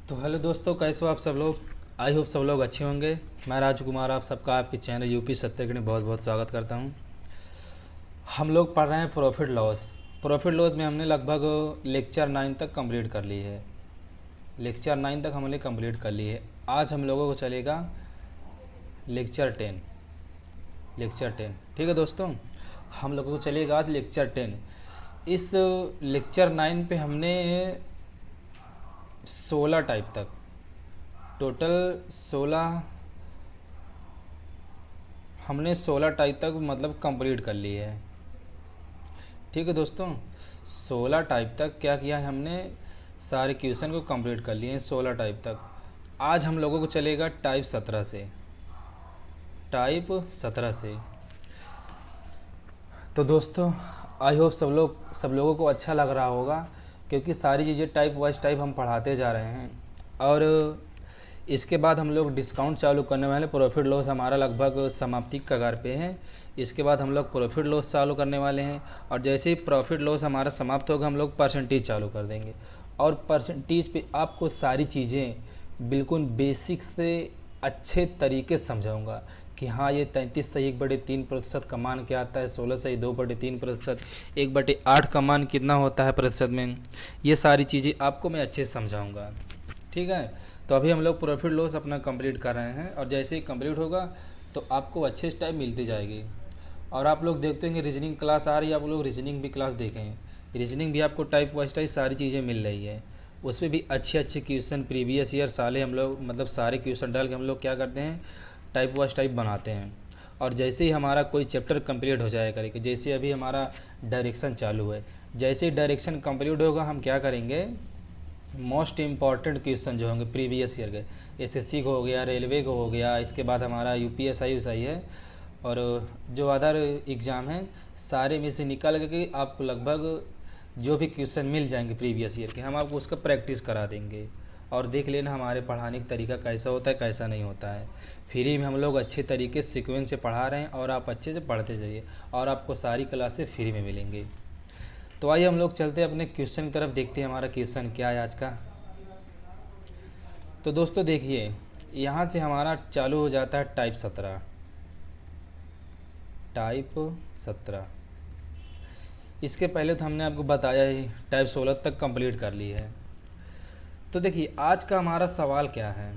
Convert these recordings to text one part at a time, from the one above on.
तो हेलो दोस्तों, कैसे हो आप सब लोग। आई होप सब लोग अच्छे होंगे। मैं राजकुमार आप सबका आपके चैनल यूपी सत्याग्रह में बहुत बहुत स्वागत करता हूं। हम लोग पढ़ रहे हैं प्रॉफिट लॉस में हमने लगभग लेक्चर 9 तक कंप्लीट कर ली है। लेक्चर 9 तक हमने कंप्लीट कर ली है। आज हम लोगों को चलेगा लेक्चर 10। ठीक है दोस्तों, हम लोगों को चलेगा आज लेक्चर 10। इस लेक्चर 9 पे हमने 16 टाइप तक, टोटल 16, हमने 16 टाइप तक मतलब कंप्लीट कर ली है। ठीक है दोस्तों, 16 टाइप तक क्या किया है हमने, सारे क्वेश्चन को कंप्लीट कर लिए हैं 16 टाइप तक। आज हम लोगों को चलेगा टाइप 17 से। तो दोस्तों, आई होप सब लोगों को अच्छा लग रहा होगा, क्योंकि सारी चीज़ें टाइप वाइज टाइप हम पढ़ाते जा रहे हैं। और इसके बाद हम लोग डिस्काउंट चालू करने वाले। प्रॉफिट लॉस हमारा लगभग समाप्ति कगार पे है। इसके बाद हम लोग प्रॉफिट लॉस चालू करने वाले हैं, और जैसे ही प्रॉफिट लॉस हमारा समाप्त होगा हम लोग परसेंटेज चालू कर देंगे। और परसेंटेज पे आपको सारी चीज़ें बिल्कुल बेसिक से अच्छे तरीके से समझाऊंगा कि हाँ, ये 33 से 1/3% का मान क्या आता है, 16 से 2/3%, 1/8 का मान कितना होता है प्रतिशत में। ये सारी चीज़ें आपको मैं अच्छे से समझाऊंगा। ठीक है, तो अभी हम लोग प्रॉफिट लॉस अपना कंप्लीट कर रहे हैं, और जैसे ही कंप्लीट होगा तो आपको अच्छे से टाइम मिलती जाएगी। और आप लोग देखते हैं कि रीजनिंग क्लास आ रही है, आप लोग रीजनिंग भी क्लास देखें। रीजनिंग भी आपको टाइप वाइज टाइप सारी चीज़ें मिल रही है। उसमें भी अच्छे अच्छे क्वेश्चन प्रीवियस ईयर साले हम लोग मतलब सारे क्वेश्चन डाल के हम लोग क्या करते हैं, टाइप वाइज टाइप बनाते हैं। और जैसे ही हमारा कोई चैप्टर कंप्लीट हो जाए करेगा, जैसे अभी हमारा डायरेक्शन चालू है, जैसे ही डायरेक्शन कंप्लीट होगा हम क्या करेंगे, मोस्ट इम्पॉर्टेंट क्वेश्चन जो होंगे प्रीवियस ईयर के, एसएससी को हो गया, रेलवे को हो गया, इसके बाद हमारा यूपीएसआई उसाई है, और जो अदर एग्ज़ाम हैं सारे में से निकाल के आपको लगभग जो भी क्वेश्चन मिल जाएंगे प्रीवियस ईयर के, हम आपको उसका प्रैक्टिस करा देंगे। और देख लेना हमारे पढ़ाने का तरीका कैसा होता है कैसा नहीं होता है। फ्री में हम लोग अच्छे तरीके से सीक्वेंस से पढ़ा रहे हैं, और आप अच्छे से पढ़ते जाइए, और आपको सारी क्लासें फ्री में मिलेंगी। तो आइए हम लोग चलते हैं अपने क्वेश्चन की तरफ, देखते हैं हमारा क्वेश्चन क्या है आज का। तो दोस्तों देखिए, यहाँ से हमारा चालू हो जाता है टाइप 17। इसके पहले तो हमने आपको बताया ही टाइप 16 तक कंप्लीट कर ली है। तो देखिए आज का हमारा सवाल क्या है,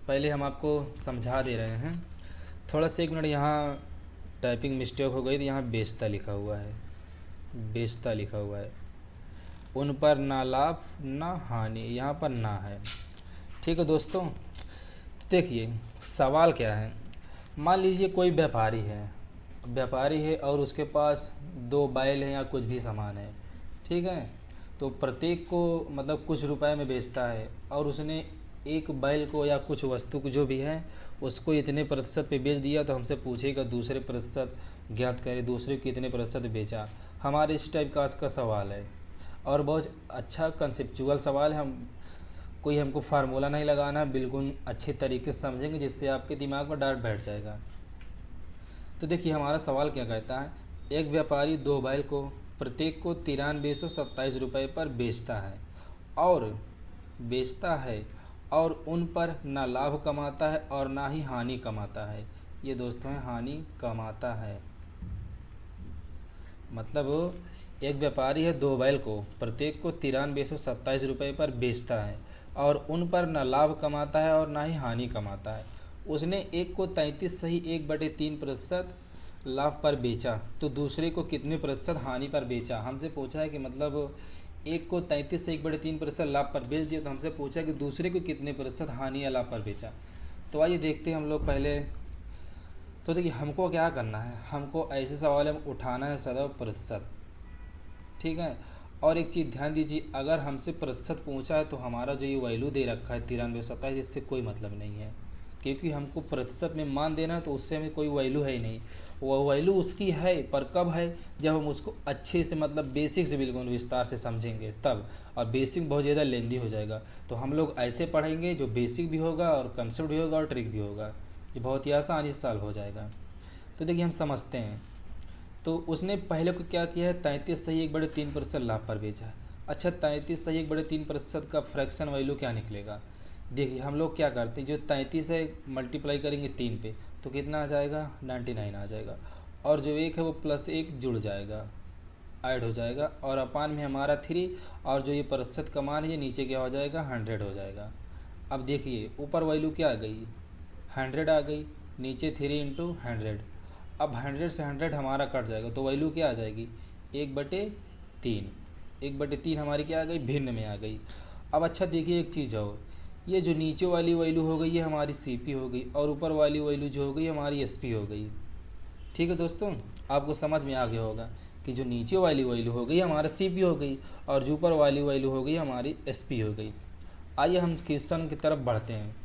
पहले हम आपको समझा दे रहे हैं। थोड़ा सा 1 मिनट, यहाँ टाइपिंग मिस्टेक हो गई थी, यहाँ बेचता लिखा हुआ है, बेचता लिखा हुआ है। उन पर ना लाभ ना हानि, यहाँ पर ना है। ठीक है दोस्तों, तो देखिए सवाल क्या है। मान लीजिए कोई व्यापारी है और उसके पास 2 बैल हैं या कुछ भी सामान है। ठीक है, तो प्रत्येक को मतलब कुछ रुपए में बेचता है, और उसने एक बैल को या कुछ वस्तु को जो भी है उसको इतने प्रतिशत पे बेच दिया, तो हमसे पूछेगा दूसरे प्रतिशत ज्ञात करें, दूसरे को कितने प्रतिशत बेचा। हमारे इस टाइप का आज का सवाल है, और बहुत अच्छा कंसेप्चुअल सवाल है। हम कोई हमको फार्मूला नहीं लगाना, बिल्कुल अच्छे तरीके से समझेंगे जिससे आपके दिमाग में डायरेक्ट बैठ जाएगा। तो देखिए हमारा सवाल क्या कहता है, एक व्यापारी 2 बैल को प्रत्येक को 9327 रुपये पर बेचता है और उन पर ना लाभ कमाता है और ना ही हानि कमाता है। ये दोस्तों है हानि कमाता है, मतलब एक व्यापारी है 2 बैल को प्रत्येक को 9327 रुपये पर बेचता है, और उन पर न लाभ कमाता है और ना ही हानि कमाता है। उसने एक को 33 सही 1/3% लाभ पर बेचा, तो दूसरे को कितने प्रतिशत हानि पर बेचा। हमसे पूछा है कि मतलब एक को 33 से 1/3% लाभ पर बेच दिया, तो हमसे पूछा है कि दूसरे को कितने प्रतिशत हानि या लाभ पर बेचा। तो आइए देखते हैं हम लोग पहले। तो देखिए हमको क्या करना है, हमको ऐसे सवाल में उठाना है सदैव प्रतिशत। ठीक है, और एक चीज़ ध्यान दीजिए, अगर हमसे प्रतिशत पूछा है तो हमारा जो ये वैल्यू दे रखा है 9327, इससे कोई मतलब नहीं है, क्योंकि हमको प्रतिशत में मान देना है, तो उससे हमें कोई वैल्यू है ही नहीं। वो वैल्यू उसकी है पर कब है, जब हम उसको अच्छे से मतलब बेसिक से बिल्कुल विस्तार से समझेंगे तब। और बेसिक बहुत ज़्यादा लेंदी हो जाएगा, तो हम लोग ऐसे पढ़ेंगे जो बेसिक भी होगा और कंसेप्ट भी होगा और ट्रिक भी होगा, ये बहुत ही आसानी से सॉल्व हो जाएगा। तो देखिए हम समझते हैं। तो उसने पहले को क्या किया है, 33 सही 1/3% लाभ पर बेचा है। अच्छा 33 से 1/3% का फ्रैक्शन वैल्यू क्या निकलेगा। देखिए हम लोग क्या करते हैं, जो 33 है मल्टीप्लाई करेंगे 3 पे तो कितना आ जाएगा 99 आ जाएगा, और जो एक है वो +1 जुड़ जाएगा, ऐड हो जाएगा, और अपान में हमारा 3, और जो ये प्रतिशत का मान है ये नीचे क्या हो जाएगा 100 हो जाएगा। अब देखिए ऊपर वैल्यू क्या आ गई 100 आ गई, नीचे 3 इंटू 100। अब 100 से 100 हमारा कट जाएगा तो वैल्यू क्या आ जाएगी 1/3। 1/3 हमारी क्या आ गई भिन्न में आ गई। अब अच्छा देखिए एक चीज़ और, ये जो नीचे वाली वैल्यू हो गई ये हमारी सीपी हो गई, और ऊपर वाली वैल्यू जो हो गई हमारी एसपी हो गई। ठीक है दोस्तों, आपको समझ में आ गया होगा कि जो नीचे वाली वैल्यू हो गई हमारा सीपी हो गई, और जो ऊपर वाली वैल्यू हो गई हमारी एसपी हो गई। आइए हम क्वेश्चन की तरफ बढ़ते हैं।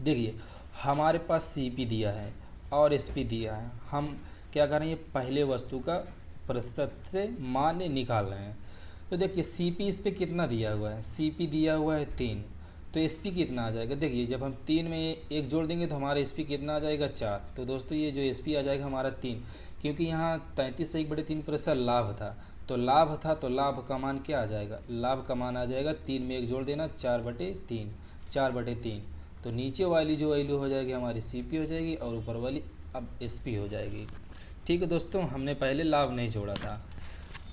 देखिए हमारे पास सीपी दिया है और एसपी दिया है, हम क्या कर रहे हैं पहले वस्तु का प्रतिशत से मान निकाल रहे हैं। तो देखिए सीपी इस पे कितना दिया हुआ है, सीपी दिया हुआ है 3, तो एसपी कितना आ जाएगा। देखिए जब हम 3 में एक जोड़ देंगे तो हमारा एसपी कितना आ जाएगा 4। तो दोस्तों ये जो एसपी आ जाएगा हमारा 3, क्योंकि यहाँ 33 से 1/3% लाभ था, तो लाभ था तो लाभ का मान क्या आ जाएगा, लाभ का मान आ जाएगा 3 में एक जोड़ देना 4/3, 4/3। तो नीचे वाली जो वैल्यू हो जाएगी हमारी सीपी हो जाएगी, और ऊपर वाली अब एसपी हो जाएगी। ठीक है दोस्तों, हमने पहले लाभ नहीं जोड़ा था,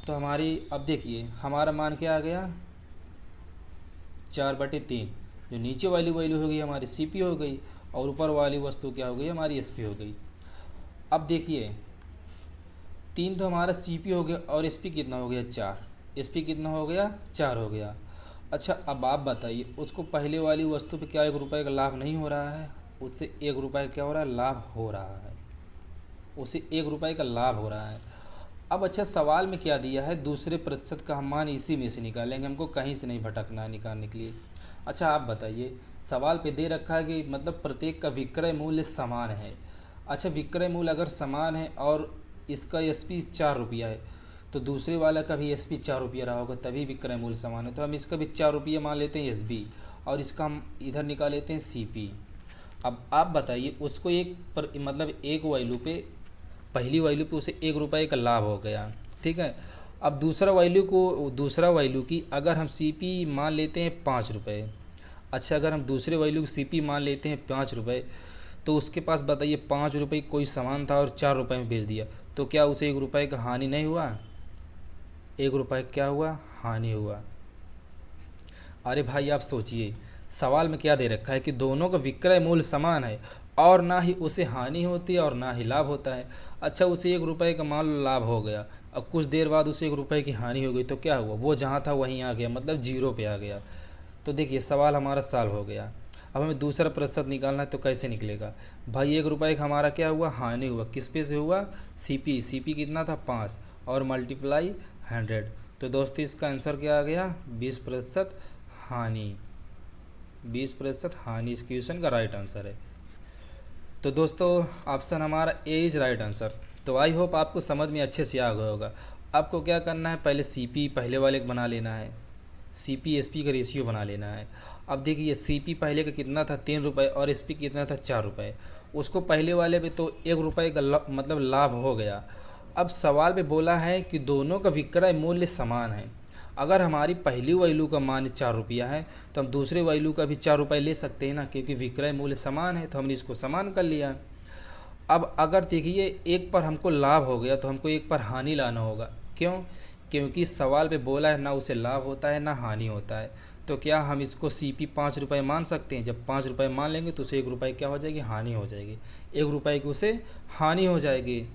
तो हमारी अब देखिए हमारा मान क्या आ गया 4/3। जो नीचे वाली वैल्यू हो गई हमारी सीपी हो गई, और ऊपर वाली वस्तु क्या हो गई हमारी एसपी हो गई। अब देखिए 3 तो हमारा सीपी हो गया, और एसपी कितना हो गया 4, एसपी कितना हो गया 4 हो गया। अच्छा अब आप बताइए उसको पहले वाली वस्तु पे क्या 1 रुपये का लाभ नहीं हो रहा है, उससे 1 रुपये क्या हो रहा है लाभ हो रहा है, उसे 1 रुपये का लाभ हो रहा है। अब अच्छा सवाल में क्या दिया है दूसरे प्रतिशत का हम मान इसी में से निकालेंगे, हमको कहीं से नहीं भटकना है निकालने के लिए। अच्छा आप बताइए सवाल पे दे रखा है कि मतलब प्रत्येक का विक्रय मूल्य समान है। अच्छा विक्रय मूल्य अगर समान है और इसका एसपी 4 रुपया है, तो दूसरे वाला का भी एसपी 4 रुपया रहा होगा, तभी विक्रय मूल्य समान है। तो हम इसका भी 4 रुपया मान लेते हैं एसबी, और इसका हम इधर निकाल लेते हैं सीपी। अब आप बताइए उसको एक पर मतलब एक वैल्यू पे, पहली वैल्यू पे उसे 1 रुपये का लाभ हो गया, ठीक है। अब दूसरा वैल्यू की अगर हम सीपी मान लेते हैं 5 रुपये। अच्छा अगर हम दूसरे वैल्यू की सीपी मान लेते हैं 5 रुपये, तो उसके पास बताइए 5 रुपये कोई सामान था और 4 रुपये में बेच दिया, तो क्या उसे 1 रुपये का हानि नहीं हुआ, 1 रुपये क्या हुआ हानि हुआ। अरे भाई आप सोचिए सवाल में क्या दे रखा है कि दोनों का विक्रय मूल्य समान है, और ना ही उसे हानि होती है और ना ही लाभ होता है। अच्छा उसे 1 रुपये का मान लो लाभ हो गया, अब कुछ देर बाद उसे 1 रुपये की हानि हो गई, तो क्या हुआ वो जहाँ था वहीं आ गया, मतलब जीरो पे आ गया। तो देखिए सवाल हमारा सॉल्व हो गया। अब हमें दूसरा प्रतिशत निकालना है, तो कैसे निकलेगा भाई 1 रुपये का हमारा क्या हुआ हानि हुआ, किस पे से हुआ सीपी, सीपी कितना था 5 और मल्टीप्लाई 100। तो दोस्तों इसका आंसर क्या आ गया 20% हानि, 20% हानि इस क्वेश्चन का राइट आंसर है। तो दोस्तों ऑप्शन हमारा ए इज़ राइट आंसर। तो आई होप आपको समझ में अच्छे से आ गया होगा। आपको क्या करना है पहले सीपी पहले वाले का बना लेना है, सीपी एसपी का रेशियो बना लेना है। अब देखिए सीपी पहले का कितना था 3 रुपये और एसपी कितना था 4 रुपये, उसको पहले वाले पे तो 1 रुपये का मतलब लाभ हो गया। अब सवाल पे बोला है कि दोनों का विक्रय मूल्य समान है। अगर हमारी पहली वैल्यू का मान 4 रुपया है तो हम दूसरे वैल्यू का भी 4 रुपये ले सकते हैं ना, क्योंकि विक्रय मूल्य समान है, तो हमने इसको समान कर लिया। अब अगर देखिए एक पर हमको लाभ हो गया तो हमको एक पर हानि लाना होगा, क्यों, क्योंकि सवाल पे बोला है ना उसे लाभ होता है ना हानि होता है। तो क्या हम इसको सीपी 5 रुपये मान सकते हैं, जब 5 रुपये मान लेंगे तो उसे 1 रुपये क्या हो जाएगी हानि हो जाएगी, 1 रुपये की उसे हानि हो जाएगी।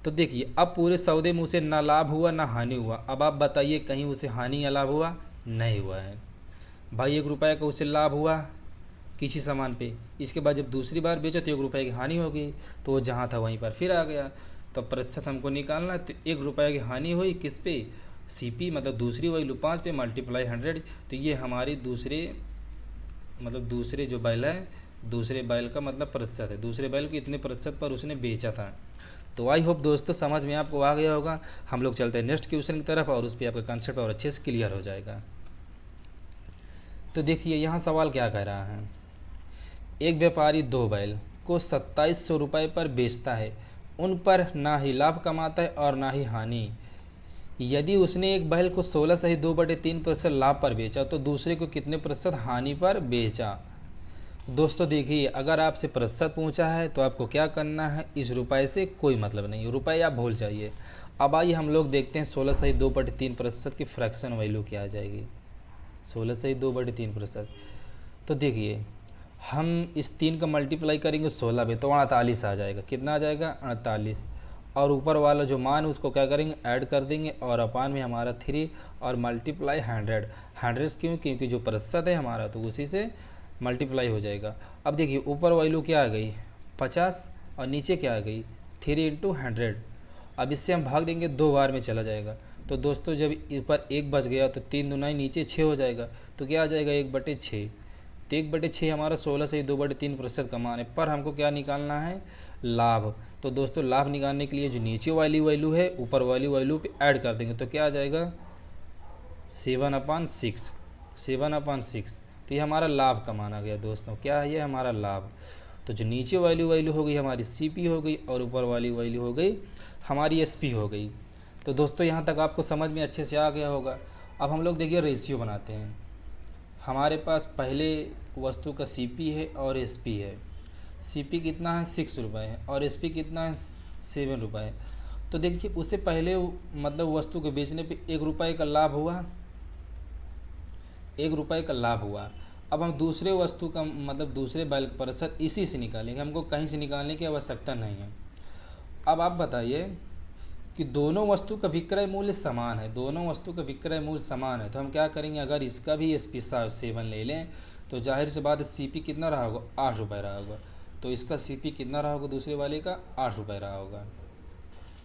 तो देखिए अब पूरे सौदे में उसे ना लाभ हुआ ना हानि हुआ। अब आप बताइए कहीं उसे हानि या लाभ हुआ, नहीं हुआ है भाई। 1 रुपये का उसे लाभ हुआ किसी सामान पे, इसके बाद जब दूसरी बार बेचा तो 1 रुपये की हानि हो गई, तो वो जहाँ था वहीं पर फिर आ गया। तो प्रतिशत हमको निकालना है, तो 1 रुपये की हानि हुई किस पे सीपी मतलब दूसरी वैल्यू 5 पे मल्टीप्लाई 100। तो ये हमारी दूसरे जो बैल है, दूसरे बैल का मतलब प्रतिशत है, दूसरे बैल को इतने प्रतिशत पर उसने बेचा था। तो आई होप दोस्तों समझ में आपको आ गया होगा। हम लोग चलते हैं नेक्स्ट क्वेश्चन की तरफ और उस पर आपका कंसेप्ट और अच्छे से क्लियर हो जाएगा। तो देखिए यहाँ सवाल क्या कह रहा है, एक व्यापारी 2 बैल को 2700 रुपये पर बेचता है, उन पर ना ही लाभ कमाता है और ना ही हानि। यदि उसने एक बैल को 16 सही 2/3% लाभ पर बेचा तो दूसरे को कितने प्रतिशत हानि पर बेचा। दोस्तों देखिए, अगर आपसे प्रतिशत पूछा है तो आपको क्या करना है, इस रुपए से कोई मतलब नहीं, रुपए आप भूल जाइए। अब आइए हम लोग देखते हैं 16 सही 2/3% की फ्रैक्शन वैल्यू क्या आ जाएगी। 16 सही 2/3%। तो देखिए, हम इस 3 का मल्टीप्लाई करेंगे 16 पे तो 48 आ जाएगा। कितना आ जाएगा, 48। और ऊपर वाला जो मान उसको क्या करेंगे, ऐड कर देंगे, और अपान में हमारा 3 और मल्टीप्लाई 100। 100 क्यों, क्योंकि जो प्रतिशत है हमारा तो उसी से मल्टीप्लाई हो जाएगा। अब देखिए ऊपर वैल्यू क्या आ गई 50 और नीचे क्या आ गई 3 × 100। अब इससे हम भाग देंगे 2 बार में चला जाएगा। तो दोस्तों जब ऊपर 1 बच गया तो 3 दूना नीचे 6 हो जाएगा। तो क्या आ जाएगा 1/6। तो 1/6 हमारा 16 सही 2/3% का मान है। पर हमको क्या निकालना है, लाभ। तो दोस्तों लाभ निकालने के लिए जो नीचे वाली वैल्यू है ऊपर वाली वैल्यू पे ऐड कर देंगे तो क्या आ जाएगा 7/6। 7/6। तो ये हमारा लाभ का मान आ गया दोस्तों। क्या है ये, हमारा लाभ। तो जो नीचे वाली वैल्यू हो गई हमारी CP हो गई और ऊपर वाली वैल्यू हो गई हमारी SP हो गई। तो दोस्तों यहाँ तक आपको समझ में अच्छे से आ गया होगा। अब हम लोग देखिए रेशियो बनाते हैं। हमारे पास पहले वस्तु का CP है और SP है। CP कितना है 6 रुपये है और SP कितना है 7 रुपये है। तो देखिए उससे पहले मतलब वस्तु के बेचने पे 1 रुपये का लाभ हुआ, 1 रुपये का लाभ हुआ। अब हम दूसरे वस्तु का मतलब दूसरे बैल का प्रतिशत इसी से निकालेंगे, हमको कहीं से निकालने की आवश्यकता नहीं है। अब आप बताइए कि दोनों वस्तु का विक्रय मूल्य समान है, दोनों वस्तु का विक्रय मूल्य समान है, तो हम क्या करेंगे, अगर इसका भी SP 7 ले लें तो जाहिर सी बात है CP कितना रहा होगा 8 रुपये रहा होगा। तो इसका CP कितना रहा होगा दूसरे वाले का 8 रुपये रहा होगा।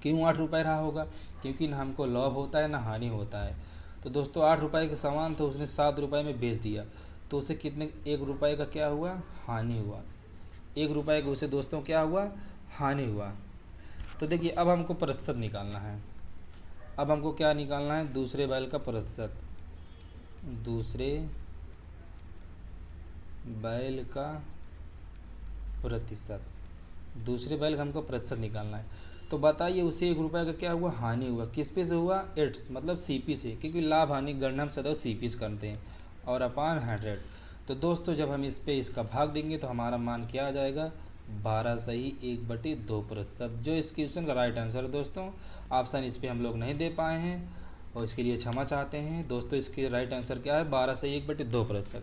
क्यों 8 रुपये रहा होगा, क्योंकि ना हमको लाभ होता है ना हानि होता है। तो दोस्तों 8 रुपये के सामान तो उसने 7 रुपये में बेच दिया तो उसे कितने 1 रुपये का क्या हुआ, हानि हुआ। 1 रुपये का उसे दोस्तों क्या हुआ, हानि हुआ। तो देखिए अब हमको प्रतिशत निकालना है। अब हमको क्या निकालना है, दूसरे बैल का प्रतिशत, दूसरे बैल का प्रतिशत, दूसरे बैल का हमको प्रतिशत निकालना है। तो बताइए उसे 1 रुपये का क्या हुआ, हानि हुआ। किस पे से हुआ, एट्स मतलब CP से, क्योंकि लाभ हानि गणना हम सदैव CP से करते हैं, और अपान 100। तो दोस्तों जब हम इस पे इसका भाग देंगे तो हमारा मान क्या आ जाएगा 12 सही 1/2%। जो इस क्वेश्चन का राइट आंसर है दोस्तों। ऑप्शन इस पे हम लोग नहीं दे पाए हैं और इसके लिए क्षमा चाहते हैं दोस्तों। इसके राइट आंसर क्या है 12 सही 1/2%।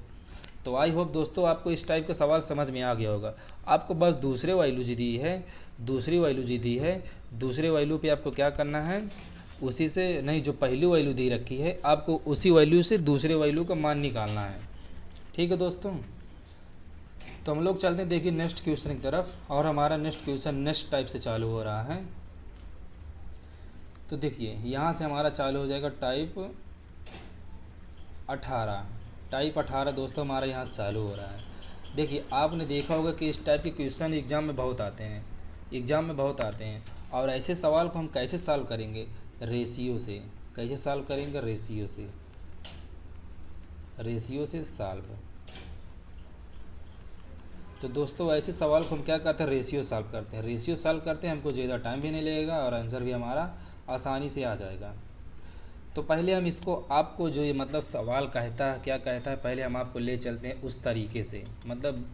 तो आई होप दोस्तों आपको इस टाइप का सवाल समझ में आ गया होगा। आपको बस दूसरे वैल्यू जी दी है, दूसरी वैल्यू जी दी है, दूसरे वैल्यू पे आपको क्या करना है, उसी से नहीं, जो पहली वैल्यू दी रखी है आपको उसी वैल्यू से दूसरे वैल्यू का मान निकालना है। ठीक है दोस्तों, तो हम लोग चलते हैं देखिए नेक्स्ट क्वेश्चन की तरफ, और हमारा नेक्स्ट क्वेश्चन नेक्स्ट टाइप से चालू हो रहा है। तो देखिए यहाँ से हमारा चालू हो जाएगा टाइप 18। टाइप 18 दोस्तों हमारा यहाँ से चालू हो रहा है। देखिए आपने देखा होगा कि इस टाइप के क्वेश्चन एग्ज़ाम में बहुत आते हैं, एग्ज़ाम में बहुत आते हैं। और ऐसे सवाल को हम कैसे सॉल्व करेंगे, रेशियो से। कैसे सॉल्व करेंगे, रेशियो से, रेशियो से सॉल्व। तो दोस्तों ऐसे सवाल को हम क्या करते हैं, रेशियो सॉल्व करते हैं। रेशियो सॉल्व करते हैं, हमको ज़्यादा टाइम भी नहीं लगेगा और आंसर भी हमारा आसानी से आ जाएगा। तो पहले हम इसको आपको जो ये मतलब सवाल कहता है क्या कहता है, पहले हम आपको ले चलते हैं उस तरीके से, मतलब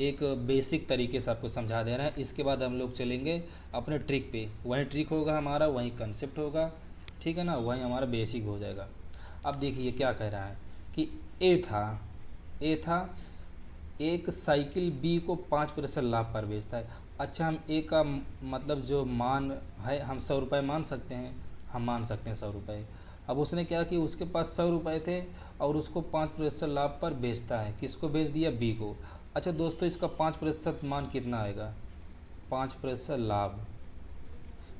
एक बेसिक तरीके से आपको समझा दे रहे हैं। इसके बाद हम लोग चलेंगे अपने ट्रिक पे, वहीं ट्रिक होगा हमारा, वहीं कंसेप्ट होगा, ठीक है ना, वहीं हमारा बेसिक हो जाएगा। अब देखिए क्या कह रहा है कि ए था एक साइकिल B को 5% लाभ पर बेचता है। अच्छा हम ए का मतलब जो मान है हम 100 रुपये मान सकते हैं, हम मान सकते हैं 100 रुपये। अब उसने क्या कि उसके पास 100 रुपये थे और उसको 5% लाभ पर बेचता है। किसको बेच दिया, B को। अच्छा दोस्तों इसका 5% मान कितना आएगा, 5% लाभ,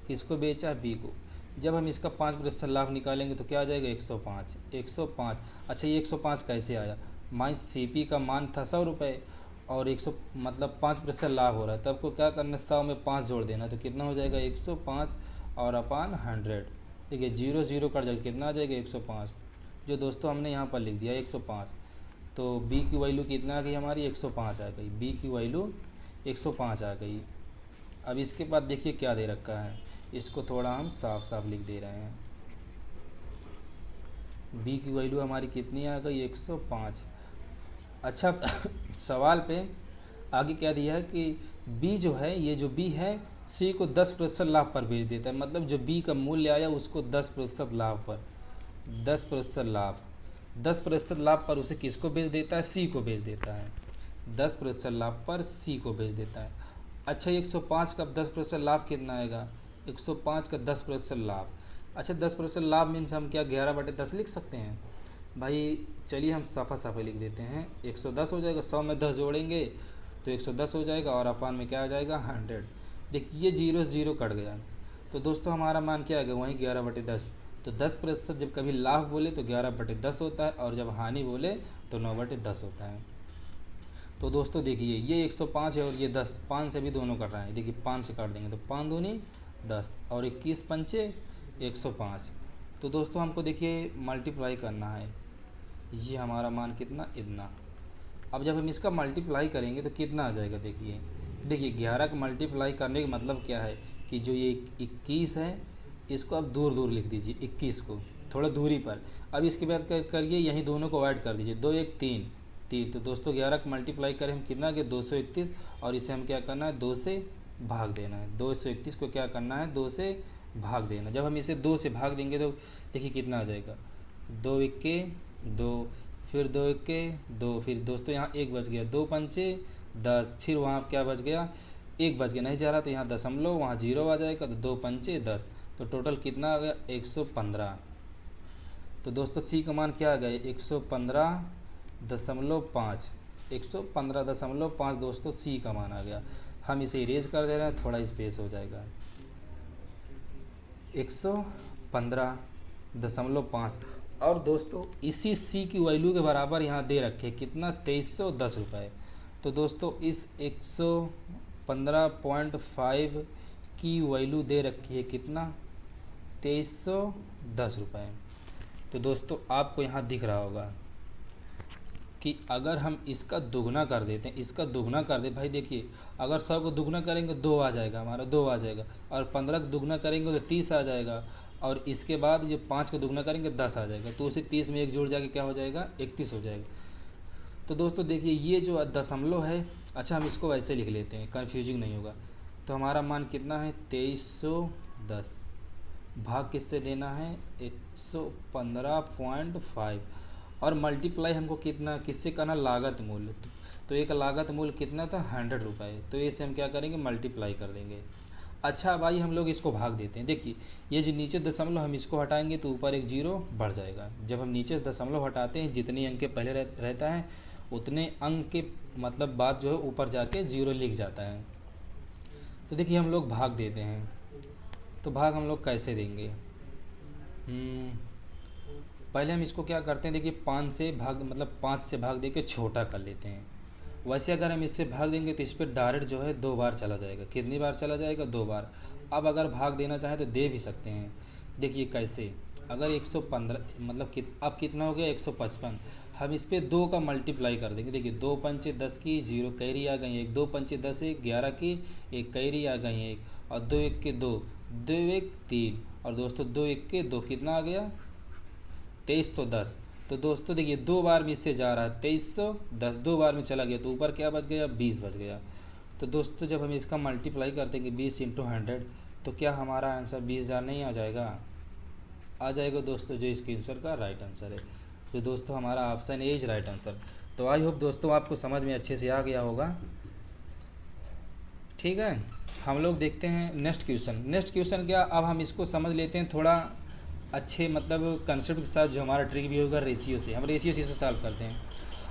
किसको बेचा, B को। जब हम इसका 5% लाभ निकालेंगे तो क्या आ जाएगा 105। 105, अच्छा ये 105 कैसे आया, माइनस CP का मान था 100 रुपये और 100 मतलब 5% लाभ हो रहा है, तब को क्या करना है 100 में 5 जोड़ देना, तो कितना हो जाएगा 105 और अपान 100। देखिए 0 0 कट जाएगा, कितना आ जाएगा 105, जो दोस्तों हमने यहाँ पर लिख दिया 105। तो B की वैल्यू कितना आ गई हमारी 105 आ गई, B की वैल्यू 105 आ गई। अब इसके बाद देखिए क्या दे रखा है, इसको थोड़ा हम साफ साफ लिख दे रहे हैं। बी की वैल्यू हमारी कितनी आ गई 105। अच्छा सवाल पे आगे क्या दिया है कि बी जो है, ये जो बी है सी को 10% लाभ पर बेच देता है, मतलब जो बी का मूल्य आया उसको 10% लाभ पर, 10% लाभ, 10% लाभ पर उसे किसको बेच देता है, सी को बेच देता है, 10% लाभ पर सी को बेच देता है। अच्छा 105 का 10% लाभ कितना आएगा, 105 का 10% लाभ। अच्छा 10% लाभ मीन्स हम क्या 11/10 लिख सकते हैं भाई। चलिए हम साफा साफा लिख देते हैं, 110 हो जाएगा, 100 में 10 जोड़ेंगे तो 110 हो जाएगा और अपान में क्या आ जाएगा 100। देखिए 0 से 0 कट गया, तो दोस्तों हमारा मान क्या आ गया वहीं 11/10। तो 10% जब कभी लाभ बोले तो 11/10 होता है और जब हानि बोले तो 9/10 होता है। तो दोस्तों देखिए ये 105 है और ये 10, 5 से भी दोनों कट रहे हैं, देखिए 5 से काट देंगे तो 5 दूनी 10 और 21 पंचे 105। तो दोस्तों हमको देखिए मल्टीप्लाई करना है, ये हमारा मान कितना इतना। अब जब हम इसका मल्टीप्लाई करेंगे तो कितना आ जाएगा, देखिए देखिए 11 का मल्टीप्लाई करने का मतलब क्या है कि जो ये 21 है इसको आप दूर दूर लिख दीजिए, 21 को थोड़ा दूरी पर। अब इसके बाद करिए यहीं दोनों को ऐड कर दीजिए, 2 1 3 3। तो दोस्तों 11 का मल्टीप्लाई करें हम कितना कि 231 और इसे हम क्या करना है 2 से भाग देना है, 231 को क्या करना है 2 से भाग देना। जब हम इसे 2 से भाग देंगे तो देखिए कितना आ जाएगा, 2 1 2, फिर 2 1 2, फिर दोस्तों यहाँ 1 बच गया, 2 पंचे 10, फिर वहाँ क्या बच गया 1 बच गया, नहीं जा रहा तो यहाँ दशमलव वहाँ 0 आ जाएगा, तो 2 पंचे 10, तो टोटल कितना आ गया 115। तो दोस्तों सी का मान क्या आ गया 115.5, 115.5 दोस्तों सी का मान आ गया। हम इसे इरेज कर दे रहे हैं, थोड़ा स्पेस हो जाएगा, 115.5। और दोस्तों इसी सी की वैल्यू के बराबर यहाँ दे रखे कितना 2310 रुपये। तो दोस्तों इस 115.5 की वैल्यू दे रखी है कितना 2310 रुपये। तो दोस्तों आपको यहाँ दिख रहा होगा कि अगर हम इसका दुगना कर देते हैं, इसका दुगना कर दे भाई, देखिए अगर 100 को दुगना करेंगे 2 आ जाएगा हमारा, 2 आ जाएगा, और 15 को दुगना करेंगे तो 30 आ जाएगा, और इसके बाद जो 5 को दुगना करेंगे 10 आ जाएगा, तो उसे 30 में एक जुड़ जाके क्या हो जाएगा 31 हो जाएगा। तो दोस्तों देखिए ये जो दशमलव है, अच्छा हम इसको वैसे लिख लेते हैं कन्फ्यूजिंग नहीं होगा। तो हमारा मान कितना है 2310, भाग किससे देना है 115.5, और मल्टीप्लाई हमको कितना किससे करना लागत मूल्य। तो एक लागत मूल्य कितना था 100 रुपये, तो इसे हम क्या करेंगे मल्टीप्लाई कर देंगे। अच्छा भाई हम लोग इसको भाग देते हैं, देखिए ये जो नीचे दशमलव हम इसको हटाएंगे तो ऊपर एक 0 बढ़ जाएगा। जब हम नीचे दशमलव हटाते हैं जितने अंक के पहले रहता है उतने अंक के मतलब बाद जो है ऊपर जाके 0 लिख जाता है। तो देखिए हम लोग भाग देते हैं, तो भाग हम लोग कैसे देंगे, पहले हम इसको क्या करते हैं, देखिए 5 से भाग मतलब 5 से भाग दे के छोटा कर लेते हैं। वैसे अगर हम इससे भाग देंगे तो इस पर डायरेक्ट जो है 2 बार चला जाएगा, कितनी बार चला जाएगा 2 बार। अब अगर भाग देना चाहें तो दे भी सकते हैं, देखिए कैसे, अगर 115 मतलब अब कितना हो गया 155, हम इस पर 2 का मल्टीप्लाई कर देंगे। देखिए 2 पंचे 10 की 0 कैरी आ गई 1, 2 पंचे 10 1 11 की 1 कैरी आ गई 1, और 2 1 के 2, 2 1 3, और दोस्तों 2 1 के 2 कितना आ गया 2310। तो दोस्तों देखिए 2 बार में इससे जा रहा है 2310, 2 बार में चला गया तो ऊपर क्या बच गया 20 बच गया। तो दोस्तों जब हम इसका मल्टीप्लाई करते हैं 20 × 100 तो क्या हमारा आंसर 20,000 नहीं आ जाएगा, आ जाएगा दोस्तों, जो इसके आंसर का राइट आंसर है। तो दोस्तों हमारा option A is right answer. तो आई होप दोस्तों आपको समझ में अच्छे से आ गया होगा, ठीक है। हम लोग देखते हैं नेक्स्ट क्वेश्चन। नेक्स्ट क्वेश्चन क्या, अब हम इसको समझ लेते हैं थोड़ा अच्छे मतलब कंसेप्ट के साथ, जो हमारा ट्रिक भी होगा रेशियो से, हम रेशियो से सॉल्व करते हैं।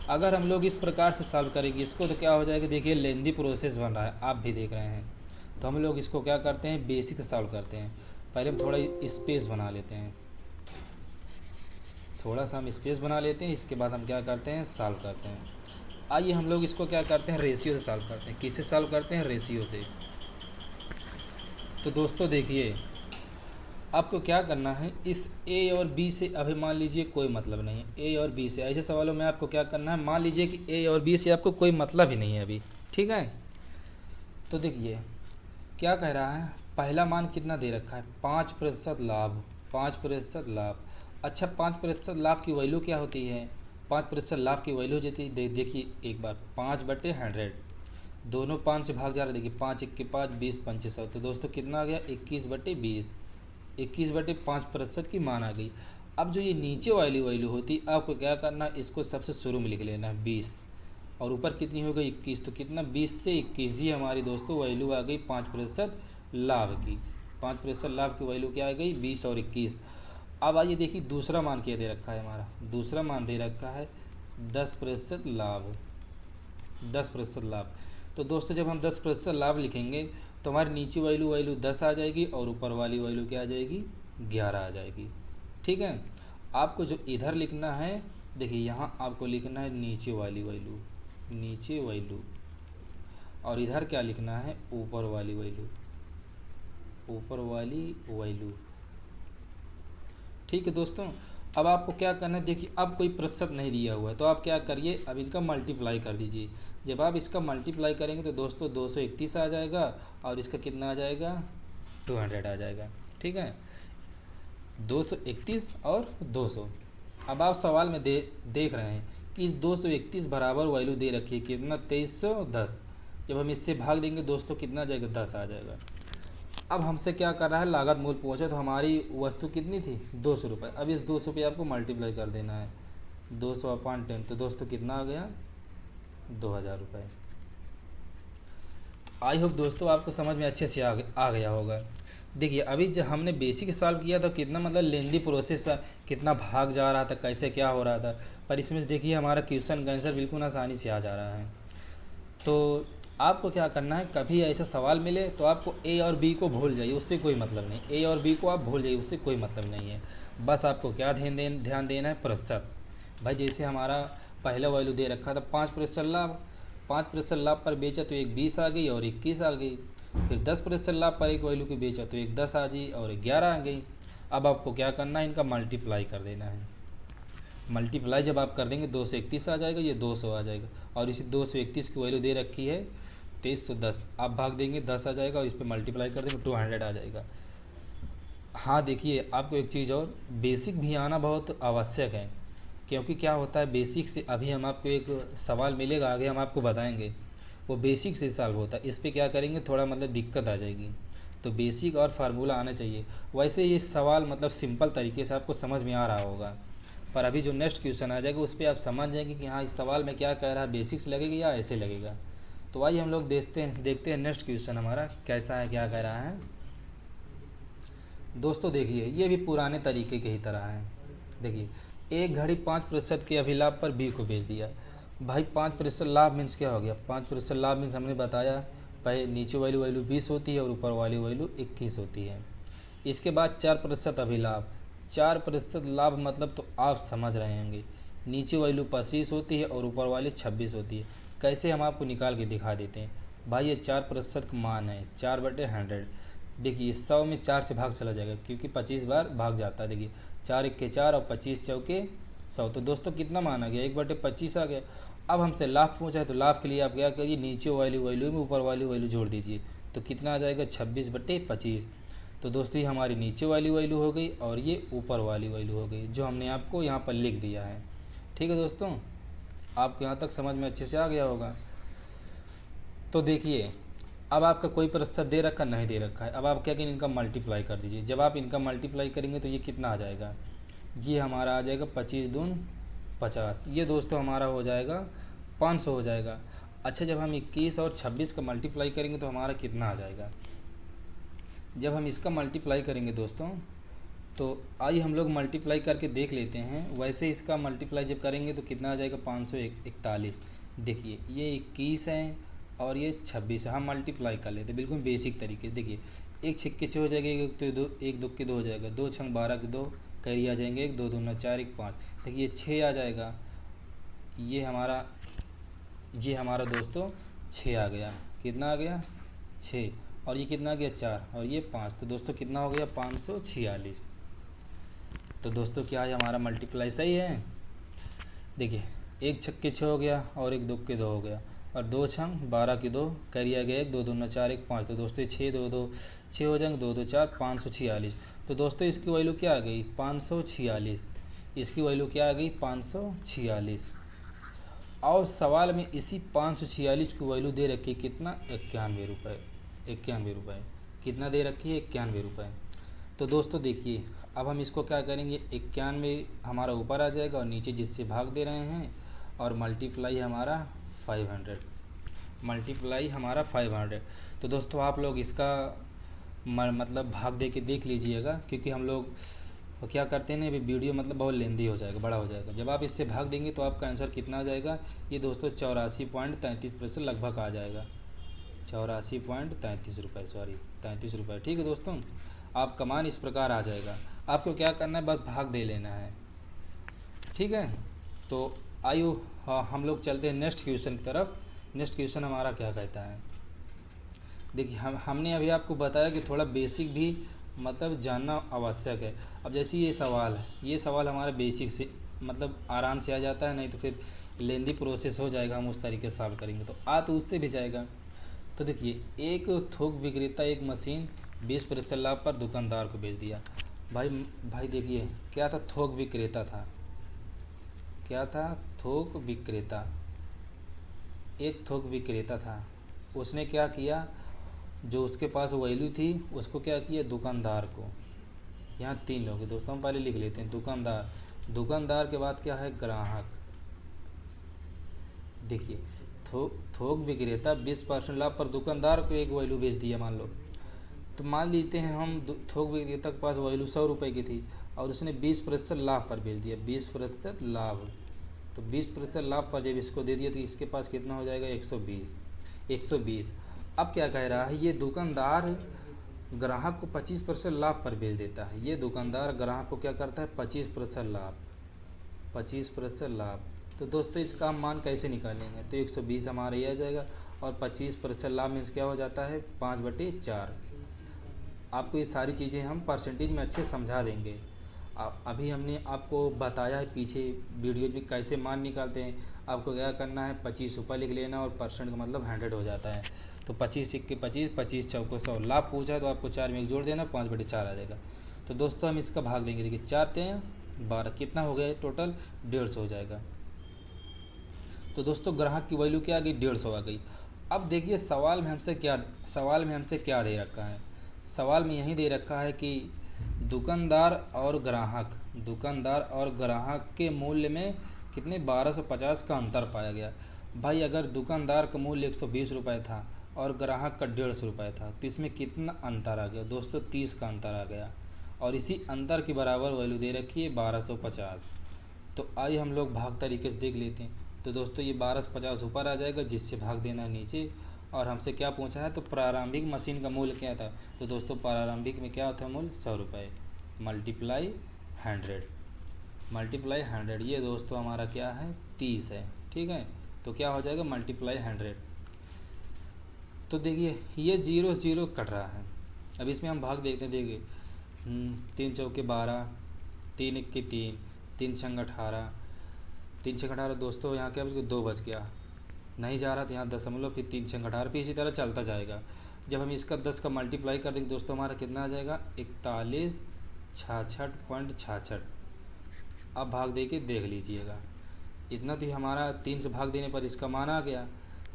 अगर हम लोग इस प्रकार से सॉल्व करेंगे इसको तो क्या हो जाएगा, देखिए लेंदी प्रोसेस बन रहा है, आप भी देख रहे हैं। तो हम लोग इसको क्या करते हैं बेसिक से सॉल्व करते हैं। पहले हम थोड़ा स्पेस बना लेते हैं, थोड़ा सा हम स्पेस बना लेते हैं, इसके बाद हम क्या करते हैं सॉल्व करते हैं। आइए हम लोग इसको क्या करते हैं रेशियो से सॉल्व करते हैं। किससे सॉल्व करते हैं, रेशियो से। तो दोस्तों देखिए आपको क्या करना है, इस ए और बी से अभी मान लीजिए कोई मतलब नहीं है, ए और बी से ऐसे सवालों में आपको क्या करना है, मान लीजिए कि ए और बी से आपको कोई मतलब ही नहीं है अभी, ठीक है। तो देखिए क्या कह रहा है, पहला मान कितना दे रखा है 5% लाभ, 5% लाभ, अच्छा 5% लाभ की वैल्यू क्या होती है? 5% लाभ की वैल्यू जो थी देखिए एक बार 5/100, दोनों 5 से भाग जा रहा है। देखिए 5 1 के 5, 20 पंचे 100, तो दोस्तों कितना आ गया 21/20, 21/5% की मान आ गई। अब जो ये नीचे वाली वैल्यू होती आपको क्या करना है, इसको सबसे शुरू में लिख लेना है 20, और ऊपर कितनी हो गई 21, तो कितना 20 से 21 ही हमारी दोस्तों वैल्यू आ गई 5% लाभ की। 5% लाभ की वैल्यू क्या आ गई 20 और 21। अब आइए देखिए दूसरा मान क्या दे रखा है हमारा, दूसरा मान दे रखा है 10% लाभ, 10% लाभ। तो दोस्तों जब हम 10% लाभ लिखेंगे तो हमारी नीचे वैल्यू 10 आ जाएगी और ऊपर वाली वैल्यू क्या आ जाएगी 11 आ जाएगी। ठीक है, आपको जो इधर लिखना है, देखिए यहाँ आपको लिखना है नीचे वाली वैल्यू, नीचे वैल्यू, और इधर क्या लिखना है ऊपर वाली वैल्यू, ऊपर वाली वैल्यू। ठीक है दोस्तों, अब आपको क्या करना है, देखिए अब कोई प्रतिशत नहीं दिया हुआ है तो आप क्या करिए, अब इनका मल्टीप्लाई कर दीजिए। जब आप इसका मल्टीप्लाई करेंगे तो दोस्तों 231 आ जाएगा और इसका कितना आ जाएगा 200 आ जाएगा। ठीक है, 231 और 200। अब आप सवाल में देख रहे हैं कि इस 231 बराबर वैल्यू दे रखी है कितना 2310, जब हम इससे भाग देंगे दोस्तों कितना आ जाएगा 10 आ जाएगा। अब हमसे क्या कर रहा है, लागत मूल पूछे तो हमारी वस्तु कितनी थी 200 रुपये। अब इस 200 पे आपको मल्टीप्लाई कर देना है 200/10, तो दोस्तों कितना आ गया 2000 रुपये। आई होप दोस्तों आपको समझ में अच्छे से आ गया होगा। देखिए अभी जब हमने बेसिक सॉल्व किया था कितना मतलब लेंदी प्रोसेस, कितना भाग जा रहा था, कैसे क्या हो रहा था, पर इसमें देखिए हमारा क्वेश्चन का आंसर बिल्कुल आसानी से आ जा रहा है। तो आपको क्या करना है, कभी ऐसा सवाल मिले तो आपको ए और बी को भूल जाइए, उससे कोई मतलब नहीं, ए और बी को आप भूल जाइए, उससे कोई मतलब नहीं है। बस आपको क्या ध्यान देना है प्रतिशत। भाई जैसे हमारा पहला वैल्यू दे रखा था 5% लाभ, 5% लाभ पर बेचा तो एक 20 आ गई और 21 आ गई। फिर 10% लाभ पर एक वैल्यू की बेचा तो एक 10 आ गई और 11 आ गई। अब आपको क्या करना है, इनका मल्टीप्लाई कर देना है। मल्टीप्लाई जब आप कर देंगे 231 आ जाएगा, ये 200 आ जाएगा, और इसी 231 की वैल्यू दे रखी है 2310, आप भाग देंगे 10 आ जाएगा और इस पर मल्टीप्लाई कर देंगे 200 आ जाएगा। हाँ देखिए आपको एक चीज़ और, बेसिक भी आना बहुत आवश्यक है, क्योंकि क्या होता है बेसिक से, अभी हम आपको एक सवाल मिलेगा आगे हम आपको बताएंगे, वो बेसिक से सॉल्व होता है। इस पर क्या करेंगे थोड़ा मतलब दिक्कत आ जाएगी, तो बेसिक और फार्मूला आना चाहिए। वैसे ये सवाल मतलब सिंपल तरीके से आपको समझ में आ रहा होगा, पर अभी जो नेक्स्ट क्वेश्चन आ जाएगा उस पर आप समझ जाएंगे कि हाँ इस सवाल में क्या कह रहा है, बेसिक्स लगेगा या ऐसे लगेगा। तो आइए हम लोग देखते हैं नेक्स्ट क्वेश्चन हमारा कैसा है, क्या कह रहा है। दोस्तों देखिए ये भी पुराने तरीके के ही तरह है। देखिए एक घड़ी 5% के अभिलाभ पर बी को बेच दिया। भाई 5% लाभ मीन्स क्या हो गया, 5% लाभ मीन्स हमने बताया पहले नीचे वाली वैल्यू 20 होती है और ऊपर वाली वैल्यू 21 होती है। इसके बाद 4% अभिलाभ, 4% लाभ मतलब तो आप समझ रहे होंगे, नीचे वैल्यू 25 होती है और ऊपर वाली 26 होती है। कैसे हम आपको निकाल के दिखा देते हैं। भाई ये 4% का मान है 4/100। देखिए 100 में 4 से भाग चला जाएगा क्योंकि 25 बार भाग जाता है। देखिए 4 1 के 4 और 25 चौके 100, तो दोस्तों कितना मान आ गया 1/25 आ गया। अब हमसे लाभ पूछा है तो लाभ के लिए आप क्या करिए, नीचे वाली वैल्यू में ऊपर वाली वैल्यू जोड़ दीजिए, तो कितना आ जाएगा 26/25। तो दोस्तों ये हमारी नीचे वाली वैल्यू हो गई और ये ऊपर वाली वैल्यू हो गई जो हमने आपको यहाँ पर लिख दिया है। ठीक है दोस्तों, आपको यहाँ तक समझ में अच्छे से आ गया होगा। तो देखिए अब आपका कोई प्रतिशत दे रखा नहीं दे रखा है, अब आप क्या करेंगे इनका मल्टीप्लाई कर दीजिए। जब आप इनका मल्टीप्लाई करेंगे तो ये कितना आ जाएगा, ये हमारा आ जाएगा 25 दून 50, ये दोस्तों हमारा हो जाएगा 500 हो जाएगा। अच्छा जब हम 21 और 26 का मल्टीप्लाई करेंगे तो हमारा कितना आ जाएगा, जब हम इसका मल्टीप्लाई करेंगे दोस्तों तो आइए हम लोग मल्टीप्लाई करके देख लेते हैं। वैसे इसका मल्टीप्लाई जब करेंगे तो कितना आ जाएगा 541। देखिए ये 21 है और ये 26 है, हम मल्टीप्लाई कर लेते हैं बिल्कुल बेसिक तरीके से। देखिए एक छिक्के 6 हो जाएगा, एक दो के 2 हो जाएगा, 2 छंग 12 के 2 कैरी आ जाएंगे, 1 2 दूना 4 1 5। देखिए 6 आ जाएगा, ये हमारा दोस्तों 6 आ गया, कितना आ गया 6, और ये कितना आ गया 4 और ये 5, तो दोस्तों कितना हो गया 546। तो दोस्तों क्या है हमारा मल्टीप्लाई सही है। देखिए एक छक्के 6 हो गया और एक 2 के 2 हो गया, और 2 छंग 12 की 2 कैरी आ गया 1, 2 दूना 4 1 5। तो दोस्तों 6 2 2 6 हो जाएंगे, 2 2 4 546। तो दोस्तों इसकी वैल्यू क्या आ गई 546। इसकी वैल्यू क्या आ गई 546। और सवाल में इसी 546 की वैल्यू दे रखी है कितना 91 रुपये। 91 रुपये कितना दे रखी है 91 रुपये। तो दोस्तों देखिए अब हम इसको क्या करेंगे 91 हमारा ऊपर आ जाएगा और नीचे जिससे भाग दे रहे हैं और मल्टीप्लाई हमारा 500, मल्टीप्लाई हमारा 500। तो दोस्तों आप लोग इसका मतलब भाग दे के देख लीजिएगा, क्योंकि हम लोग क्या करते हैं ना अभी वीडियो मतलब बहुत लेंदी हो जाएगा, बड़ा हो जाएगा। जब आप इससे भाग देंगे तो आपका आंसर कितना आ जाएगा ये दोस्तों 84.33% लगभग आ जाएगा। 84.33 रुपये, सॉरी 33 रुपये। ठीक है दोस्तों, आपका मान इस प्रकार आ जाएगा। आपको क्या करना है बस भाग दे लेना है। ठीक है, तो आइए हम लोग चलते हैं नेक्स्ट क्वेश्चन की तरफ। नेक्स्ट क्वेश्चन हमारा क्या कहता है, देखिए हमने अभी आपको बताया कि थोड़ा बेसिक भी मतलब जानना आवश्यक है। अब जैसे ये सवाल है, ये सवाल हमारा बेसिक से मतलब आराम से आ जाता है, नहीं तो फिर लेंदी प्रोसेस हो जाएगा, हम उस तरीके से सॉल्व करेंगे तो तो उससे भी जाएगा। तो देखिए एक थोक विक्रेता एक मशीन 20% लाभ पर दुकानदार को बेच दिया। भाई देखिए क्या था, थोक विक्रेता था। क्या था, थोक विक्रेता। एक थोक विक्रेता था, उसने क्या किया, जो उसके पास वैल्यू थी उसको क्या किया दुकानदार को। यहाँ 3 लोग हैं दोस्तों, हम पहले लिख लेते हैं दुकानदार। दुकानदार के बाद क्या है ग्राहक। देखिए थोक विक्रेता 20% लाभ पर दुकानदार को एक वैल्यू बेच दिया मान लो। तो मान लेते हैं हम थोक विक्रेता के पास वैल्यू 100 रुपये की थी और उसने 20% लाभ पर बेच दिया। 20% लाभ, तो 20% लाभ पर जब इसको दे दिया तो इसके पास कितना हो जाएगा 120। 120। अब क्या कह रहा है, ये दुकानदार ग्राहक को 25% लाभ पर बेच देता है। ये दुकानदार ग्राहक को क्या करता है 25% लाभ, 25% लाभ। तो दोस्तों इसका हम मान कैसे निकालेंगे, तो 120 हमारा ये आ जाएगा और 25% लाभ मीन्स क्या हो जाता है 5/4। आपको ये सारी चीज़ें हम परसेंटेज में अच्छे समझा देंगे। अभी हमने आपको बताया है पीछे वीडियो में कैसे मान निकालते हैं। आपको क्या करना है 25 ऊपर लिख लेना और परसेंट का मतलब 100 हो जाता है। तो 25 सिक्के 25, 25 चौको 100, लाभ पूछा है तो आपको 4 में 1 जोड़ देना, 5/4 आ जाएगा। तो दोस्तों हम इसका भाग देंगे, देखिए 4 3 12 कितना हो गया टोटल 150 हो जाएगा। तो दोस्तों ग्राहक की वैल्यू क्या आ गई 150 आ गई। अब देखिए सवाल में हमसे क्या दे रखा है। सवाल में यही दे रखा है कि दुकानदार और ग्राहक के मूल्य में कितने 1250 का अंतर पाया गया। भाई अगर दुकानदार का मूल्य 120 रुपये था और ग्राहक का 150 रुपये था तो इसमें कितना अंतर आ गया दोस्तों 30 का अंतर आ गया। और इसी अंतर के बराबर वैल्यू दे रखी है 1250। तो आइए हम लोग भाग तरीके से देख लेते हैं। तो दोस्तों ये 1250 ऊपर आ जाएगा, जिससे भाग देना है नीचे। और हमसे क्या पूछा है, तो प्रारंभिक मशीन का मूल्य क्या था। तो दोस्तों प्रारंभिक में क्या होता है मूल्य 100 रुपये मल्टीप्लाई 100, मल्टीप्लाई 100। ये दोस्तों हमारा क्या है 30 है। ठीक है, तो क्या हो जाएगा मल्टीप्लाई 100। तो देखिए ये 0 0 कट रहा है। अब इसमें हम भाग देखते हैं, देखिए 3 चौके 12, 3 इक्के 3, 3 छंग 18, 3 छंग 18। दोस्तों यहाँ क्या बच 2 बच गया, नहीं जा रहा तो यहाँ दशमलव फिर 3 छंग 18, फिर इसी तरह चलता जाएगा। जब हम इसका 10 का मल्टीप्लाई कर देंगे दोस्तों हमारा कितना आ जाएगा 4166.66। अब भाग दे के देख लीजिएगा, इतना तो हमारा 3 से भाग देने पर इसका मान आ गया।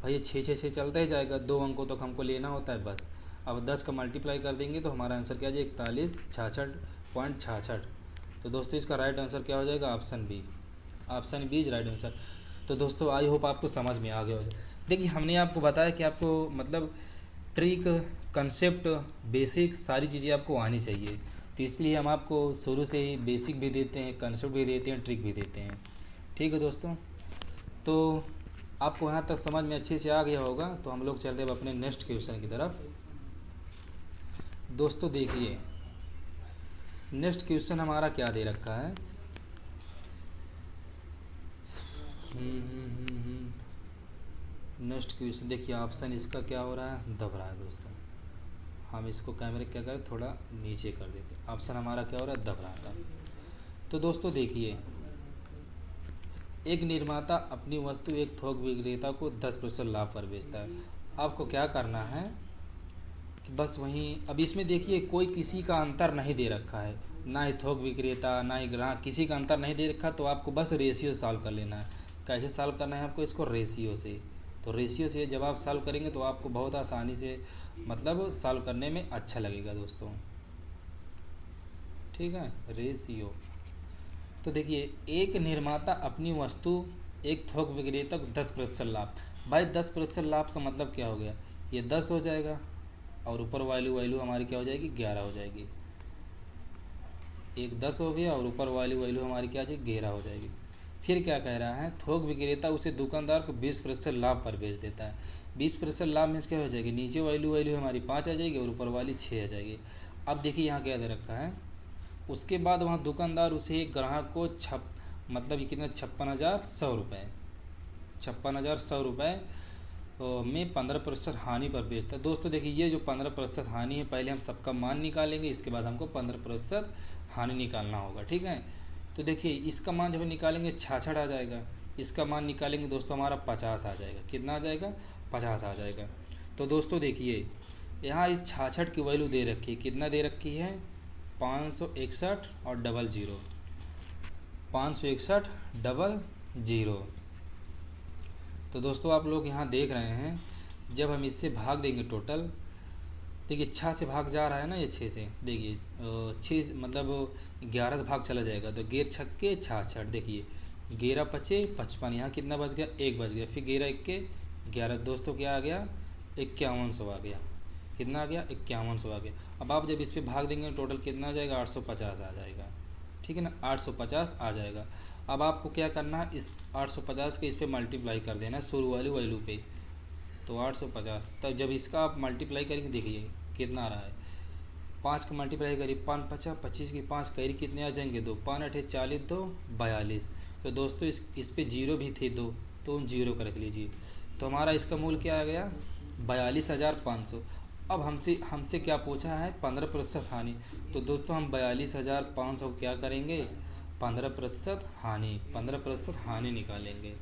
भाई ये 6 6 6 चलता ही जाएगा, 2 अंकों तक हमको लेना होता है बस। अब 10 का मल्टीप्लाई कर देंगे तो हमारा आंसर क्या आ जाएगा 4166.66। तो दोस्तों इसका राइट आंसर क्या हो जाएगा option B. Option B is right answer. तो दोस्तों आई होप आपको समझ में आ गया होगा। देखिए हमने आपको बताया कि आपको मतलब ट्रिक, कंसेप्ट, बेसिक सारी चीज़ें आपको आनी चाहिए। तो इसलिए हम आपको शुरू से ही बेसिक भी देते हैं, कंसेप्ट भी देते हैं, ट्रिक भी देते हैं। ठीक है दोस्तों, तो आपको यहाँ तक समझ में अच्छे से आ गया होगा। तो हम लोग चलते हैं अपने नेक्स्ट क्वेश्चन की तरफ। दोस्तों देखिए नेक्स्ट क्वेश्चन हमारा क्या दे रखा है। नेक्स्ट क्वेश्चन देखिए ऑप्शन इसका क्या हो रहा है दब रहा है दोस्तों। हम इसको कैमरे क्या करें थोड़ा नीचे कर देते हैं। ऑप्शन हमारा क्या हो रहा है दब रहा था। तो दोस्तों देखिए एक निर्माता अपनी वस्तु एक थोक विक्रेता को 10% लाभ पर बेचता है। आपको क्या करना है कि बस वहीं, अब इसमें देखिए कोई किसी का अंतर नहीं दे रखा है, ना ही थोक विक्रेता ना ही ग्राहक, किसी का अंतर नहीं दे रखा। तो आपको बस रेशियो सॉल्व कर लेना है। कैसे सॉल्व करना है आपको इसको? रेशियो से। तो रेशियो से जब आप सॉल्व करेंगे तो आपको बहुत आसानी से मतलब सॉल्व करने में अच्छा लगेगा दोस्तों। ठीक है, रेशियो। तो देखिए एक निर्माता अपनी वस्तु एक थोक विक्रेता को 10% लाभ। भाई 10% लाभ का मतलब क्या हो गया? ये 10 हो जाएगा और ऊपर वैल्यू वैल्यू हमारी क्या हो जाएगी? 11 हो जाएगी। एक 10 हो गया और ऊपर वाली वैल्यू हमारी क्या हो जाएगी? 11 हो जाएगी। फिर क्या कह रहा है? थोक विक्रेता उसे दुकानदार को 20% लाभ पर बेच देता है। 20% लाभ में क्या हो जाएगी? नीचे वैल्यू वैल्यू हमारी 5 आ जाएगी और ऊपर वाली 6 आ जाएगी। अब देखिए यहाँ क्या दे रखा है, उसके बाद वहाँ दुकानदार उसे एक ग्राहक को मतलब ये कितना? 56,100 रुपये, 56,100 रुपये में 15% हानि पर बेचता है। दोस्तों देखिए ये जो 15% हानि है, पहले हम सबका मान निकालेंगे, इसके बाद हमको 15% हानि निकालना होगा। ठीक है, तो देखिए इसका मान जब निकालेंगे 66 आ जाएगा, इसका मान निकालेंगे दोस्तों हमारा 50 आ जाएगा। कितना आ जाएगा? 50 आ जाएगा। तो दोस्तों देखिए यहाँ इस 66 की वैल्यू दे रखी है, कितना दे रखी है? 561 और 00, 561 00। तो दोस्तों आप लोग यहाँ देख रहे हैं, जब हम इससे भाग देंगे टोटल, देखिए 6 से भाग जा रहा है ना, ये 6 से, देखिए 6 मतलब 11 से भाग चला जाएगा तो 11 छक्के 66, देखिए 11 पचे 55, यहाँ कितना बच गया? 1 बच गया। फिर 11 इक्के 11, दोस्तों क्या आ गया? 5100 आ गया। कितना आ गया? 5100 आ गया। अब आप जब इस पर भाग देंगे टोटल कितना आ जाएगा? 850 आ जाएगा। ठीक है ना, 850 आ जाएगा। अब आपको क्या करना है? इस 850 के इस पर मल्टीप्लाई कर देना है शुरू वाली वैल्यू पे, तो 850। तब जब इसका आप मल्टीप्लाई करेंगे देखिए कितना आ रहा है? 5 का मल्टीप्लाई करिए, 5 पचा 25 की 5 करी कितने आ जाएंगे? 2, 5 अठे 40, 2 42। तो दोस्तों इस पे जीरो भी थे 2, तो उन जीरो का रख लीजिए। तो हमारा इसका मूल क्या आ गया? 42,500। अब हमसे हमसे क्या पूछा है? 15% हानि। तो दोस्तों हम 42,500 क्या करेंगे? 15% हानि, 15% हानि निकालेंगे।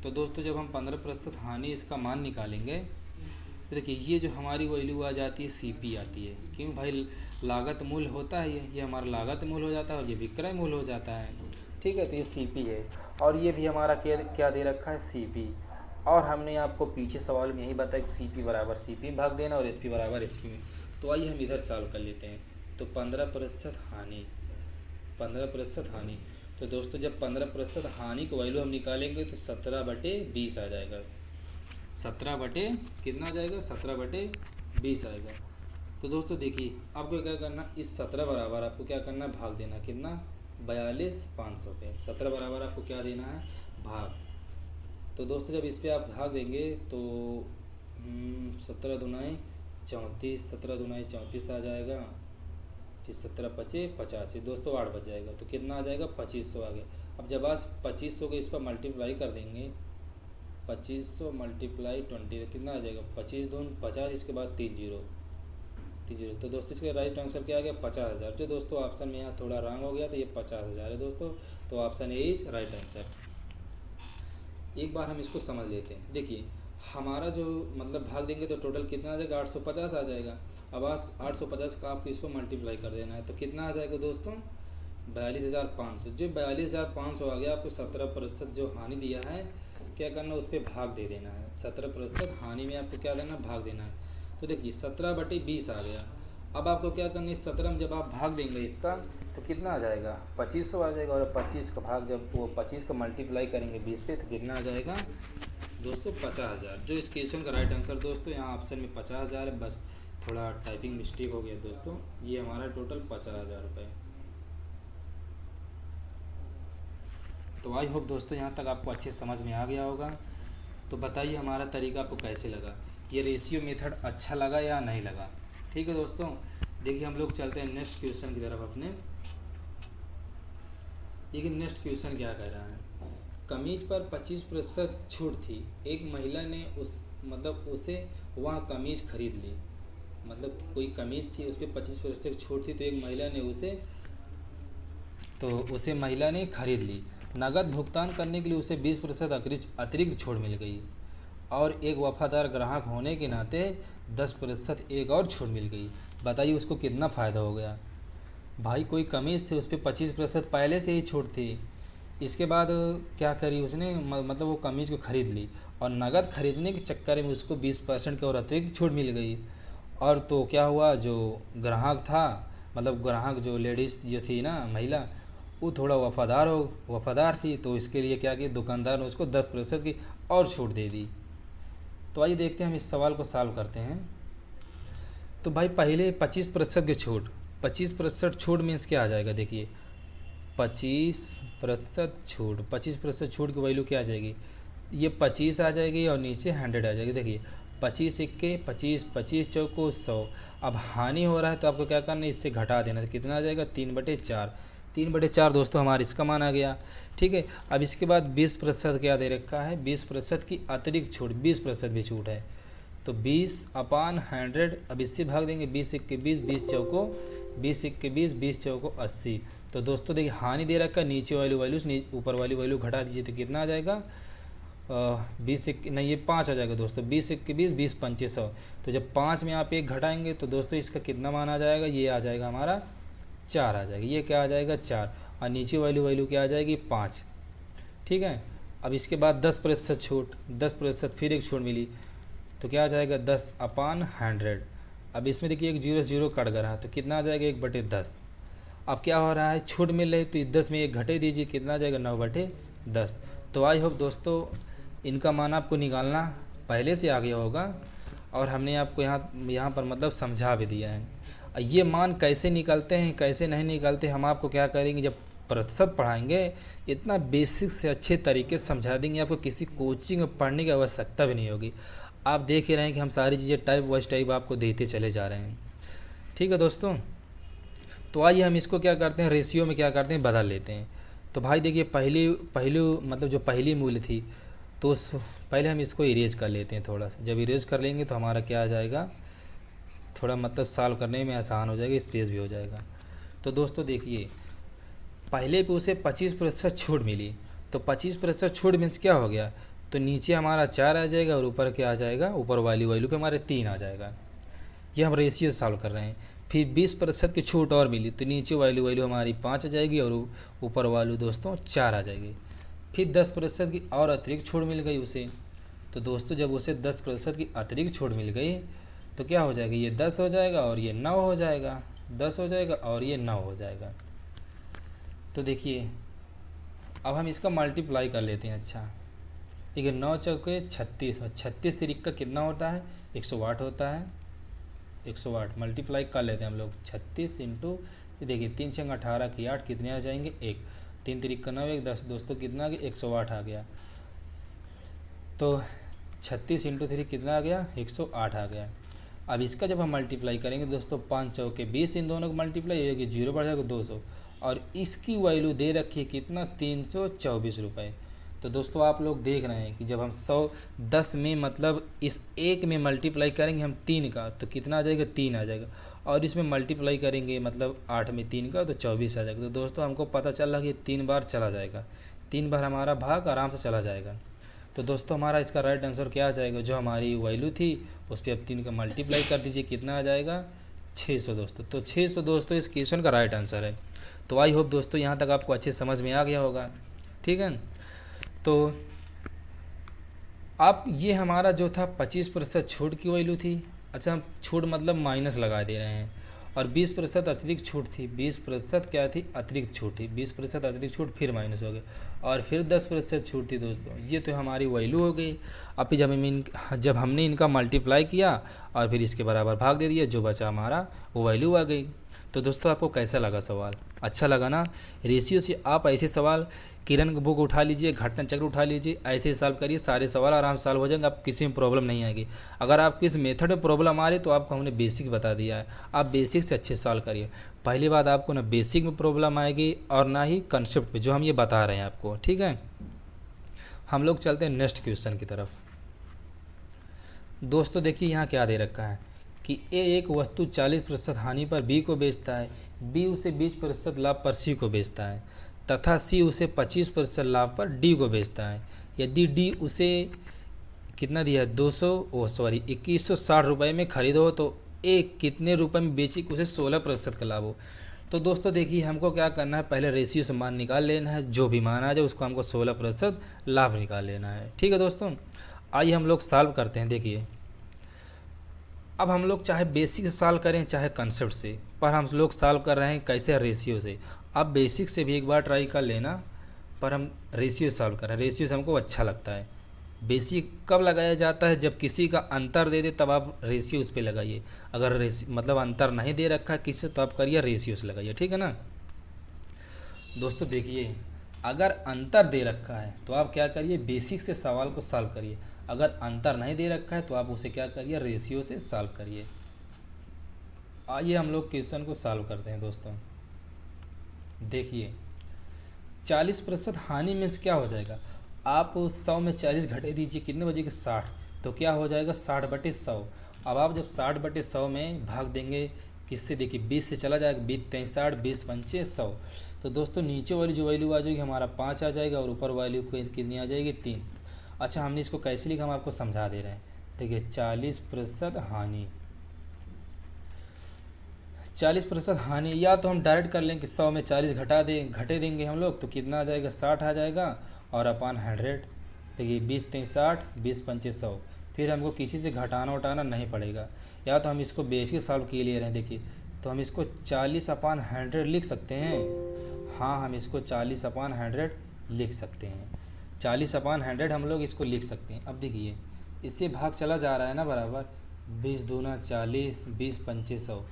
तो दोस्तों जब हम 15% हानि इसका मान निकालेंगे तो देखिए ये जो हमारी वैल्यू आ जाती है सीपी आती है। क्यों भाई? लागत मूल्य होता है, ये हमारा लागत मूल्य हो जाता है और ये विक्रय मूल्य हो जाता है। ठीक है, तो ये सीपी है और ये भी हमारा क्या क्या दे रखा है? सीपी। और हमने आपको पीछे सवाल में यही बताया कि सीपी बराबर सीपी में भाग देना और एसपी बराबर एसपी में। तो आइए हम इधर सॉल्व कर लेते हैं। तो 15% हानि, 15% हानि। तो दोस्तों जब 15% हानि को वैल्यू हम निकालेंगे तो 17/20 आ जाएगा। 17 कितना आ जाएगा? 17/20 आएगा। तो दोस्तों देखिए आपको क्या करना, इस 17 बराबर आपको क्या करना है? भाग देना। कितना? 42,500 पे 17 बराबर आपको क्या देना है? भाग। तो दोस्तों जब इस पर आप भाग देंगे तो 17 दूनाई 34, 17 दूनाई 34 आ जाएगा। फिर 17 पचे 85, दोस्तों 8 बच जाएगा। तो कितना आ जाएगा? 2500 आ गया। अब जब आज 2500 को इस पर मल्टीप्लाई कर देंगे, 2500 मल्टीप्लाई 20 कितना आ जाएगा? 25 दून 50, इसके बाद 3 जीरो। तो दोस्तों इसका राइट आंसर क्या आ गया? 50,000। जो दोस्तों ऑप्शन में यहाँ थोड़ा रॉन्ग हो गया तो ये 50,000 है दोस्तों। तो option A is right answer. एक बार हम इसको समझ लेते हैं। देखिए हमारा जो मतलब भाग देंगे तो टोटल कितना आ जाएगा? 850 आ जाएगा। अब 850 का आपको इसको मल्टीप्लाई कर देना है तो कितना आ जाएगा दोस्तों? 42,500। जो 42,500 आ गया, आपको 17% जो हानि दिया है क्या करना? उस पर भाग दे देना है। 17% हानि में आपको क्या देना? भाग देना है। तो देखिए 17/20 आ गया। अब आपको क्या करना है? इस 17 में जब आप भाग देंगे इसका तो कितना आ जाएगा? 2500 आ जाएगा। और 25 का भाग जब वो 25 का मल्टीप्लाई करेंगे 20 पे तो कितना आ जाएगा दोस्तों? 50,000। जो इस क्वेश्चन का राइट आंसर दोस्तों यहाँ ऑप्शन में 50,000 है। बस थोड़ा टाइपिंग मिस्टेक हो गया दोस्तों। ये हमारा टोटल 50,000 रुपये। तो आई होप दोस्तों यहाँ तक आपको अच्छे समझ में आ गया होगा। तो बताइए हमारा तरीका आपको कैसे लगा? ये रेशियो मेथड अच्छा लगा या नहीं लगा? ठीक है दोस्तों, देखिए हम लोग चलते हैं नेक्स्ट क्वेश्चन की तरफ अपने। देखिए नेक्स्ट क्वेश्चन क्या कह रहा है? कमीज पर 25% छूट थी। एक महिला ने उसे वह कमीज खरीद ली। मतलब कोई कमीज थी उस पर 25% छूट थी तो एक महिला ने उसे महिला ने खरीद ली। नकद भुगतान करने के लिए उसे 20% अतिरिक्त छूट मिल गई और एक वफादार ग्राहक होने के नाते 10% एक और छूट मिल गई। बताइए उसको कितना फ़ायदा हो गया। भाई कोई कमीज़ थी उस पर 25% पहले से ही छूट थी। इसके बाद क्या करी उसने, मतलब वो कमीज़ को ख़रीद ली और नगद खरीदने के चक्कर में उसको 20% की और अतिरिक्त छूट मिल गई। और तो क्या हुआ, जो ग्राहक था, मतलब ग्राहक जो लेडीज़ जो थी ना, महिला, वो थोड़ा वफ़ादार थी, तो इसके लिए क्या कि दुकानदार ने उसको 10% की और छूट दे दी। तो आइए देखते हैं हम इस सवाल को सॉल्व करते हैं। तो भाई पहले 25% की छूट, 25% छूट मीन्स क्या आ जाएगा, देखिए 25% छूट, 25% छूट की वैल्यू क्या आ जाएगी, ये 25 आ जाएगी और नीचे 100 आ जाएगी। देखिए 25 सिक्के 25, 25 चौको 100। अब हानि हो रहा है तो आपको क्या करना है, इससे घटा देना। तो कितना आ जाएगा, 3/4। 3/4 दोस्तों हमारा इसका मान आ गया। ठीक है, अब इसके बाद 20% क्या दे रखा है, 20% की अतिरिक्त छूट, 20% भी छूट है। तो 20/100, अब इससे भाग देंगे, 20 सिक्के 20, 20 चौको 20 सिक्के 20, 20 चौको 80। तो दोस्तों देखिए हानि दे रखा, नीचे वाली वैल्यू ऊपर वाली वैल्यू घटा दीजिए तो कितना आ जाएगा, 20 सिक्के नहीं, ये 5 आ जाएगा दोस्तों, 20 सिक्के 20, 20 पंचे 100। तो जब 5 में आप एक घटाएंगे तो दोस्तों इसका कितना मान आ जाएगा, ये आ जाएगा हमारा 4 आ जाएगा। ये क्या आ जाएगा, 4, और नीचे वाली वैल्यू क्या आ जाएगी, 5। ठीक है, अब इसके बाद 10% छूट, 10% फिर एक छूट मिली, तो क्या आ जाएगा, 10/100। अब इसमें देखिए एक 0 0 कट गया तो कितना आ जाएगा, 1/10। अब क्या हो रहा है, छूट मिल रही तो 10 में एक घटे दीजिए, कितना आ जाएगा, 9/10। तो आई होप दोस्तों इनका मान आपको निकालना पहले से आ गया होगा और हमने आपको यहाँ पर मतलब समझा भी दिया है। ये मान कैसे निकलते हैं कैसे नहीं निकलते, हम आपको क्या करेंगे, जब प्रतिशत पढ़ाएंगे इतना बेसिक से अच्छे तरीके से समझा देंगे, आपको किसी कोचिंग में पढ़ने की आवश्यकता भी नहीं होगी। आप देख ही रहे हैं कि हम सारी चीज़ें टाइप वाइज टाइप आपको देते चले जा रहे हैं। ठीक है दोस्तों, तो आइए हम इसको क्या करते हैं, रेशियो में क्या करते हैं, बदल लेते हैं। तो भाई देखिए पहली मतलब जो पहली मूल्य थी तो पहले हम इसको इरेज कर लेते हैं थोड़ा सा। जब इरेज कर लेंगे तो हमारा क्या आ जाएगा, थोड़ा मतलब सॉल्व करने में आसान हो जाएगा, स्पेस भी हो जाएगा। तो दोस्तों देखिए पहले पे उसे 25% छूट मिली, तो 25% छूट मीन्स क्या हो गया, तो नीचे हमारा 4 आ जाएगा और ऊपर क्या आ जाएगा, ऊपर वाली वैल्यू पे हमारे 3 आ जाएगा। ये हम रेशियो सॉल्व कर रहे हैं। फिर 20% की छूट और मिली तो नीचे वाली वैल्यू हमारी 5 आ जाएगी और ऊपर वाली दोस्तों 4 आ जाएगी। फिर 10% की और अतिरिक्त छूट मिल गई उसे, तो दोस्तों जब उसे 10% की अतिरिक्त छूट मिल गई तो क्या हो जाएगा, ये 10 हो जाएगा और ये 9 हो जाएगा, 10 हो जाएगा और ये 9 हो जाएगा। तो देखिए अब हम इसका मल्टीप्लाई कर लेते हैं। अच्छा देखिए 9 चौके 36 और 36 तिरिक का कितना होता है, 108 होता है। 108 मल्टीप्लाई कर लेते हैं हम लोग, 36 इंटू देखिए 3 छंग 18 की 8 कितने आ जाएंगे, 1, 3 तिरिक का 9, 1 10, दोस्तों कितना आ गया, 108 आ गया। तो 36 इंटू 3 कितना आ गया, 108 आ गया। अब इसका जब हम मल्टीप्लाई करेंगे दोस्तों 5 चौके 20, इन दोनों को मल्टीप्लाई होगी, 0 बढ़ जाएगा 200 और इसकी वैल्यू दे रखी है कितना, 324 रुपये। तो दोस्तों आप लोग देख रहे हैं कि जब हम 110 में मतलब इस एक में मल्टीप्लाई करेंगे हम 3 का तो कितना आ जाएगा, 3 आ जाएगा, और इसमें मल्टीप्लाई करेंगे मतलब 8 में 3 का तो 24 आ जाएगा। तो दोस्तों हमको पता चल रहा कि 3 बार चला जाएगा, 3 बार हमारा भाग आराम से चला जाएगा। तो दोस्तों हमारा इसका राइट आंसर क्या आ जाएगा, जो हमारी वैल्यू थी उस पर अब 3 का मल्टीप्लाई कर दीजिए, कितना आ जाएगा, 600 दोस्तों। तो 600 दोस्तों इस क्वेश्चन का राइट आंसर है। तो आई होप दोस्तों यहाँ तक आपको अच्छे समझ में आ गया होगा। ठीक है, तो आप ये हमारा जो था 25% छूट की वैल्यू थी। अच्छा हम छूट मतलब माइनस लगा दे रहे हैं, और 20% अतिरिक्त छूट थी, 20% क्या थी, अतिरिक्त छूट थी, 20% अतिरिक्त छूट फिर माइनस हो गया, और फिर 10% छूट थी दोस्तों। ये तो हमारी वैल्यू हो गई। अब जब हमने इनका मल्टीप्लाई किया और फिर इसके बराबर भाग दे दिया, जो बचा हमारा वो वैल्यू आ गई। तो दोस्तों आपको कैसा लगा सवाल, अच्छा लगा ना। रेशियो से आप ऐसे सवाल किरण का बुक उठा लीजिए, घटना चक्र उठा लीजिए, ऐसे सॉल्व करिए, सारे सवाल आराम से सॉल्व हो जाएंगे, आप किसी में प्रॉब्लम नहीं आएगी। अगर आप किस मेथड में प्रॉब्लम आ रही तो आपको हमने बेसिक बता दिया है, आप बेसिक से अच्छे सॉल्व करिए। पहली बात आपको ना बेसिक में प्रॉब्लम आएगी और ना ही कंसेप्ट पे जो हम ये बता रहे हैं आपको। ठीक है, हम लोग चलते हैं नेक्स्ट क्वेश्चन की तरफ। दोस्तों देखिए यहाँ क्या दे रखा है कि ए एक वस्तु 40% हानि पर बी को बेचता है, बी उसे 20% लाभ पर सी को बेचता है, तथा सी उसे 25% लाभ पर डी को बेचता है। यदि डी उसे कितना दिया है 2160 रुपये में खरीदो तो एक कितने रुपए में बेची उसे 16% का लाभ हो। तो दोस्तों देखिए हमको क्या करना है, पहले रेशियो से मान निकाल लेना है, जो भी मान आ जाए उसको हमको 16% लाभ निकाल लेना है। ठीक है दोस्तों, आइए हम लोग सॉल्व करते हैं। देखिए अब हम लोग चाहे बेसिक से सॉल्व करें चाहे कंसेप्ट से, पर हम लोग सॉल्व कर रहे हैं कैसे, रेशियो से। आप बेसिक से भी एक बार ट्राई कर लेना, पर हम रेशियो सॉल्व कर रहे हैं। रेशियो से हमको अच्छा लगता है। बेसिक कब लगाया जाता है, जब किसी का अंतर दे दे तब आप रेशियो उस पर लगाइए। अगर मतलब अंतर नहीं दे रखा है किसी से तो आप करिए रेशियो से लगाइए। ठीक है ना दोस्तों, देखिए अगर अंतर दे रखा है तो आप क्या करिए, बेसिक से सवाल को सॉल्व करिए। अगर अंतर नहीं दे रखा है तो आप उसे क्या करिए, रेशियो से सॉल्व करिए। आइए हम लोग क्वेश्चन को सॉल्व करते हैं दोस्तों। देखिए 40% हानि मीन्स क्या हो जाएगा, आप 100 में 40 घटे दीजिए, कितने बजे के 60, तो क्या हो जाएगा 60/100। अब आप जब 60/100 में भाग देंगे किससे, देखिए 20 से चला जाएगा, 20 3 60, 20 5 100। तो दोस्तों नीचे वाली जो वैल्यू आ जाएगी हमारा 5 आ जाएगा और ऊपर वैल्यू कितनी आ जाएगी 3। अच्छा हमने इसको कैसे लिखा, हम आपको समझा दे रहे हैं। देखिए 40% हानि, 40% हानि, या तो हम डायरेक्ट कर लें कि 100 में 40 घटे देंगे हम लोग, तो कितना आ जाएगा 60 आ जाएगा और अपॉन 100। देखिए 20 3 60, 20 5 100। फिर हमको किसी से घटाना उठाना नहीं पड़ेगा, या तो हम इसको बेसिक सॉल्व किए ले रहे हैं। देखिए तो हम इसको 40/100 लिख सकते हैं। हाँ हम इसको 40/100 लिख सकते हैं। 40/100 हम लोग इसको लिख सकते हैं। अब देखिए इससे भाग चला जा रहा है ना बराबर, 20 दूना 40, 20 5 100।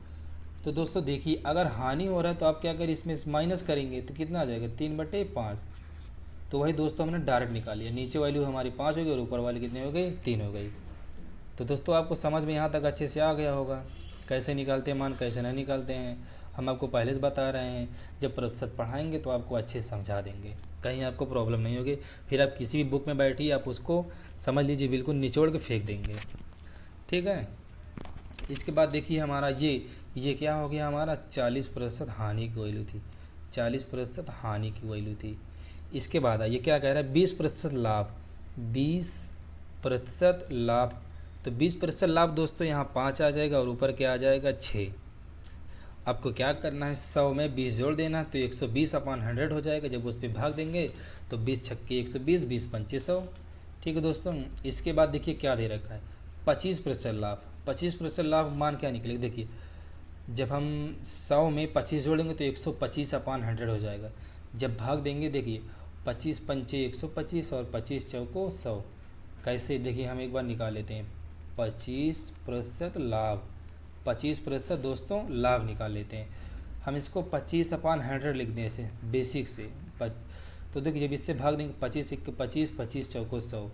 तो दोस्तों देखिए अगर हानि हो रहा है तो आप क्या करें, इसमें माइनस करेंगे तो कितना आ जाएगा 3/5। तो वही दोस्तों हमने डायरेक्ट निकाल लिया, नीचे वैल्यू हमारी 5 हो गई और ऊपर वाली कितनी हो गई 3 हो गई। तो दोस्तों आपको समझ में यहाँ तक अच्छे से आ गया होगा कैसे निकालते हैं मान, कैसे नहीं निकालते हैं। हम आपको पहले से बता रहे हैं, जब प्रतिशत पढ़ाएंगे तो आपको अच्छे से समझा देंगे, कहीं आपको प्रॉब्लम नहीं होगी। फिर आप किसी भी बुक में बैठिए, आप उसको समझ लीजिए बिल्कुल निचोड़ के फेंक देंगे। ठीक है, इसके बाद देखिए हमारा ये क्या हो गया, हमारा 40% हानि की वैल्यू थी, 40% हानि की वैल्यू थी। इसके बाद ये क्या कह रहा है 20% लाभ, 20% लाभ। तो 20% लाभ दोस्तों यहाँ 5 आ जाएगा और ऊपर क्या आ जाएगा 6। आपको क्या करना है 100 में 20 जोड़ देना, तो 120/100 हो जाएगा। जब उस पर भाग देंगे तो 20 छक्के 120, 20 पंचे 100। ठीक है दोस्तों, इसके बाद देखिए क्या दे रखा है 25% लाभ। 25% लाभ मान क्या निकलेगा, देखिए जब हम 100 में 25 जोड़ेंगे तो 125/100 हो जाएगा। जब भाग देंगे देखिए 25 पंचे 125 और 25 चौको 100। कैसे देखिए हम एक बार निकाल लेते हैं, 25% लाभ, 25% दोस्तों लाभ निकाल लेते हैं। हम इसको 25/100 लिख दें ऐसे बेसिक से। तो देखिए जब इससे भाग देंगे 25 1 25, 25 चौको 100।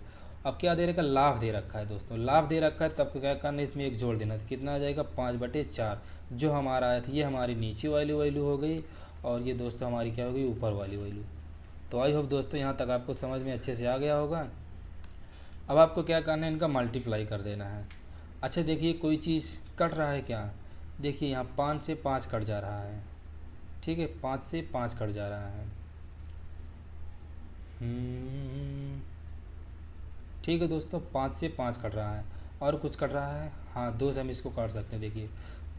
अब क्या दे रखा है, लाभ दे रखा है दोस्तों, लाभ दे रखा है तब क्या करना है, इसमें एक जोड़ देना था, कितना आ जाएगा 5/4। जो हमारा आया था ये हमारी नीचे वाली वैल्यू हो गई और ये दोस्तों हमारी क्या हो गई ऊपर वाली वैल्यू। तो आई होप दोस्तों यहाँ तक आपको समझ में अच्छे से आ गया होगा। अब आपको क्या करना है, इनका मल्टीप्लाई कर देना है। अच्छा देखिए कोई चीज़ कट रहा है क्या, देखिए यहाँ 5 से 5 कट जा रहा है। ठीक है 5 से 5 कट जा रहा है। ठीक है दोस्तों 5 से 5 कट रहा है। और कुछ कट रहा है, हाँ 2 से हम इसको काट सकते हैं। देखिए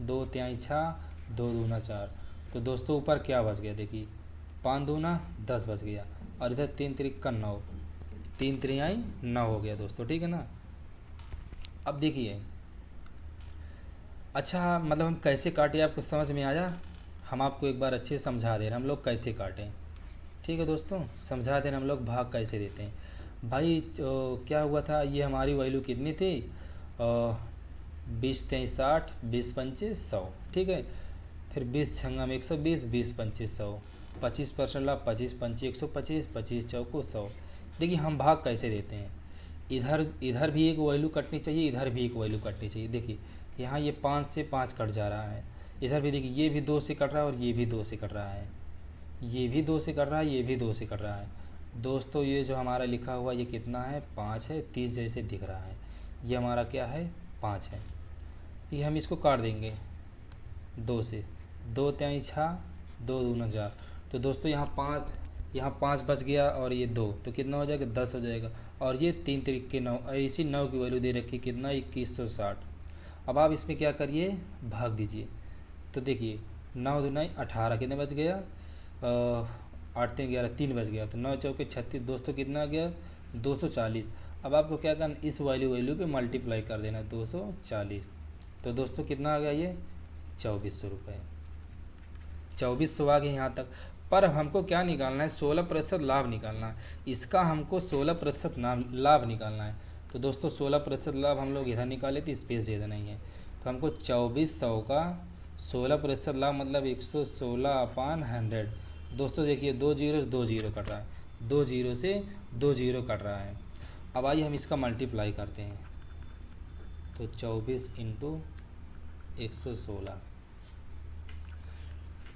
2 3 6, 2 दूना 4। तो दोस्तों ऊपर क्या बच गया, देखिए 5 दूना 10 बच गया और इधर 3 3 9, 3 3 9 हो गया दोस्तों। ठीक है ना। अब देखिए अच्छा मतलब हम कैसे काटे आपको समझ में आया, हम आपको एक बार अच्छे से समझा दे रहे हैं हम लोग कैसे काटें। ठीक है दोस्तों समझा दे रहे हैं हम लोग भाग कैसे देते हैं। भाई क्या हुआ था, ये हमारी वैल्यू कितनी थी 20 3 60, 20 पंचे 100। ठीक है, फिर 20 छंगा में 120, 20 पंचे 100, 25% लाभ, 25 पंचे 125, 25 चौको 100। देखिए हम भाग कैसे देते हैं, इधर भी एक वैल्यू कटनी चाहिए, इधर भी एक वैल्यू कटनी चाहिए। देखिए यहाँ ये 5 से 5 कट जा रहा है, इधर भी देखिए ये भी 2 से कट रहा है और ये भी 2 से कट रहा है, ये भी 2 से कट रहा है, ये भी 2 से कट रहा है। दोस्तों ये जो हमारा लिखा हुआ ये कितना है 5 है, 30 जैसे दिख रहा है, ये हमारा क्या है 5 है। ये हम इसको काट देंगे 2 से, 2 3 6, 2 दूना 4। तो दोस्तों यहाँ 5 यहाँ 5 बच गया और ये 2, तो कितना हो जाएगा 10 हो जाएगा। और ये 3 तरीके 9, और इसी 9 की वैल्यू दे रखी कितना 2160। अब आप इसमें क्या करिए, भाग दीजिए। तो देखिए 9 दूना 18, कितने बच गया 8 3 11, 3 बच गया, तो 9 चौके 36, दोस्तों कितना आ गया 240। अब आपको क्या करना, इस वैल्यू पे मल्टीप्लाई कर देना 240। तो दोस्तों कितना आ गया ये 2400 रुपये, 2400 आ गए यहाँ तक। पर हमको क्या निकालना है, 16% लाभ निकालना है। इसका हमको 16% लाभ निकालना है। तो दोस्तों 16% लाभ हम लोग इधर निकाले थे, स्पेस ज़्यादा नहीं है, तो हमको 2400 का 16% लाभ मतलब 116/100। दोस्तों देखिए 2 जीरो से 2 जीरो कट रहा है, 2 जीरो से 2 जीरो कट रहा है। अब आइए हम इसका मल्टीप्लाई करते हैं, तो 24 इंटू 116।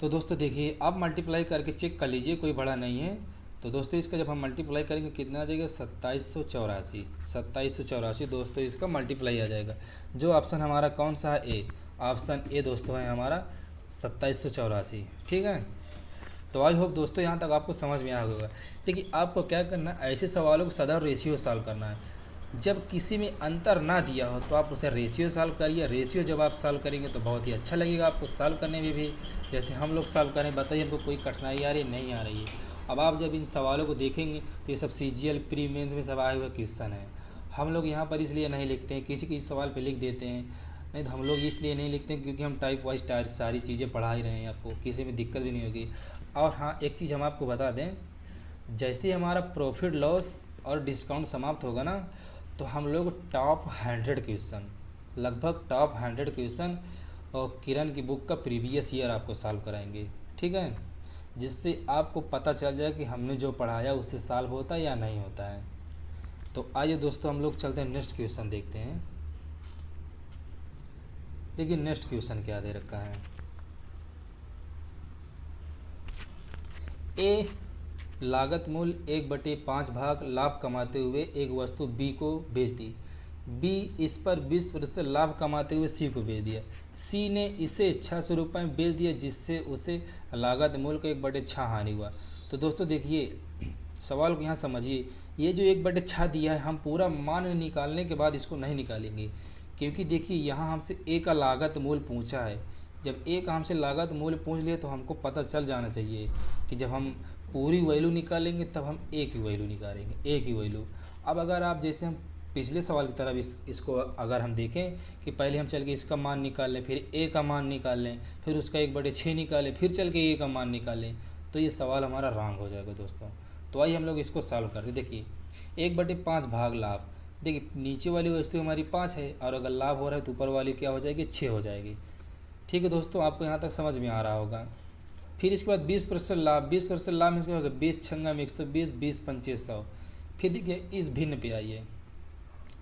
तो दोस्तों देखिए आप मल्टीप्लाई करके चेक कर लीजिए, कोई बड़ा नहीं है। तो दोस्तों इसका जब हम मल्टीप्लाई करेंगे कितना आ जाएगा 2784, 2784 दोस्तों इसका मल्टीप्लाई आ जाएगा। जो ऑप्शन हमारा कौन सा है, ए, ऑप्शन ए दोस्तों है हमारा 2784, ठीक है। तो आई होप दोस्तों यहाँ तक आपको समझ में आ होगा। देखिए आपको क्या करना है, ऐसे सवालों को सदा रेशियो सॉल्व करना है। जब किसी में अंतर ना दिया हो तो आप उसे रेशियो सॉल्व करिए। रेशियो जब आप सॉल्व करेंगे तो बहुत ही अच्छा लगेगा आपको सॉल्व करने में भी। जैसे हम लोग सॉल्व करें, बताइए हमको कोई कठिनाई आ रही नहीं आ रही है। अब आप जब इन सवालों को देखेंगे तो ये सब CGL प्री मेंस में सब आए हुए क्वेश्चन है। हम लोग यहाँ पर इसलिए नहीं लिखते हैं, किसी किसी सवाल पे लिख देते हैं, नहीं तो हम लोग इसलिए नहीं लिखते हैं क्योंकि हम टाइप वाइज सारी चीज़ें पढ़ा ही रहे हैं, आपको किसी में दिक्कत भी नहीं होगी। और हाँ, एक चीज़ हम आपको बता दें, जैसे हमारा प्रॉफिट लॉस और डिस्काउंट समाप्त होगा ना, तो हम लोग टॉप 100 क्वेश्चन, लगभग टॉप 100 क्वेश्चन और किरण की बुक का प्रीवियस ईयर आपको सॉल्व कराएंगे, ठीक है, जिससे आपको पता चल जाए कि हमने जो पढ़ाया उससे सॉल्व होता है या नहीं होता है। तो आइए दोस्तों हम लोग चलते हैं, नेक्स्ट क्वेश्चन देखते हैं। देखिए नेक्स्ट क्वेश्चन क्या दे रखा है, ए लागत मूल्य 1/5 भाग लाभ कमाते हुए एक वस्तु बी को बेच दी। बी इस पर 20% लाभ कमाते हुए सी को बेच दिया। सी ने इसे 600 रुपये में बेच दिया, जिससे उसे लागत मूल्य का 1/6 हानि हुआ। तो दोस्तों देखिए सवाल को यहाँ समझिए, ये जो 1/6 दिया है, हम पूरा मान निकालने के बाद इसको नहीं निकालेंगे, क्योंकि देखिए यहाँ हमसे ए का लागत मूल्य पूछा है। जब ए का हमसे लागत मूल्य पूछ लिया तो हमको पता चल जाना चाहिए कि जब हम पूरी वैल्यू निकालेंगे तब हम ए की वैल्यू निकालेंगे, ए की वैल्यू। अब अगर आप जैसे हम पिछले सवाल की तरफ इसको अगर हम देखें कि पहले हम चल के इसका मान निकाल लें, फिर ए का मान निकाल लें, फिर उसका 1/6 निकालें, फिर चल के ए का मान निकालें, तो ये सवाल हमारा रॉन्ग हो जाएगा दोस्तों। तो आइए हम लोग इसको सॉल्व करते। देखिए 1/5 भाग लाभ, देखिए नीचे वाली वस्तु हमारी 5 है, और अगर लाभ हो रहा है तो ऊपर वाली क्या हो जाएगी 6 हो जाएगी, ठीक है दोस्तों, आपको यहाँ तक समझ में आ रहा होगा। फिर इसके बाद 20% लाभ, 20% लाभ में इसका होगा 20 छंगा में 120, 20 पंचे 100। फिर देखिए इस भिन्न पे आइए,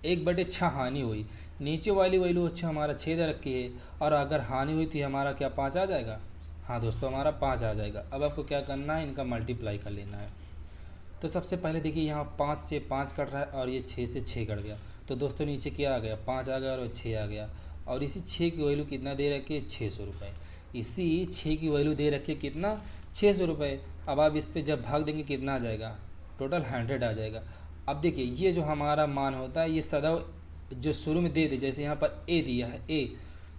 1/6 हानि हुई, नीचे वाली वैल्यू अच्छा हमारा 6 दे रखी है, और अगर हानि हुई तो हमारा क्या 5 आ जाएगा, हाँ दोस्तों हमारा 5 आ जाएगा। अब आपको क्या करना है, इनका मल्टीप्लाई कर लेना है। तो सबसे पहले देखिए यहाँ 5 से 5 कट रहा है और ये 6 से 6 कट गया, तो दोस्तों नीचे क्या आ गया 5 आ गया और 6 आ गया, और इसी 6 की वैल्यू कितना दे रखी है 600 रुपये। इसी 6 की वैल्यू दे रखी है कितना 600 रुपये। अब आप इस पर जब भाग देंगे कितना आ जाएगा, टोटल 100 आ जाएगा। अब देखिए ये जो हमारा मान होता है ये सदैव जो शुरू में दे जैसे यहाँ पर ए दिया है ए,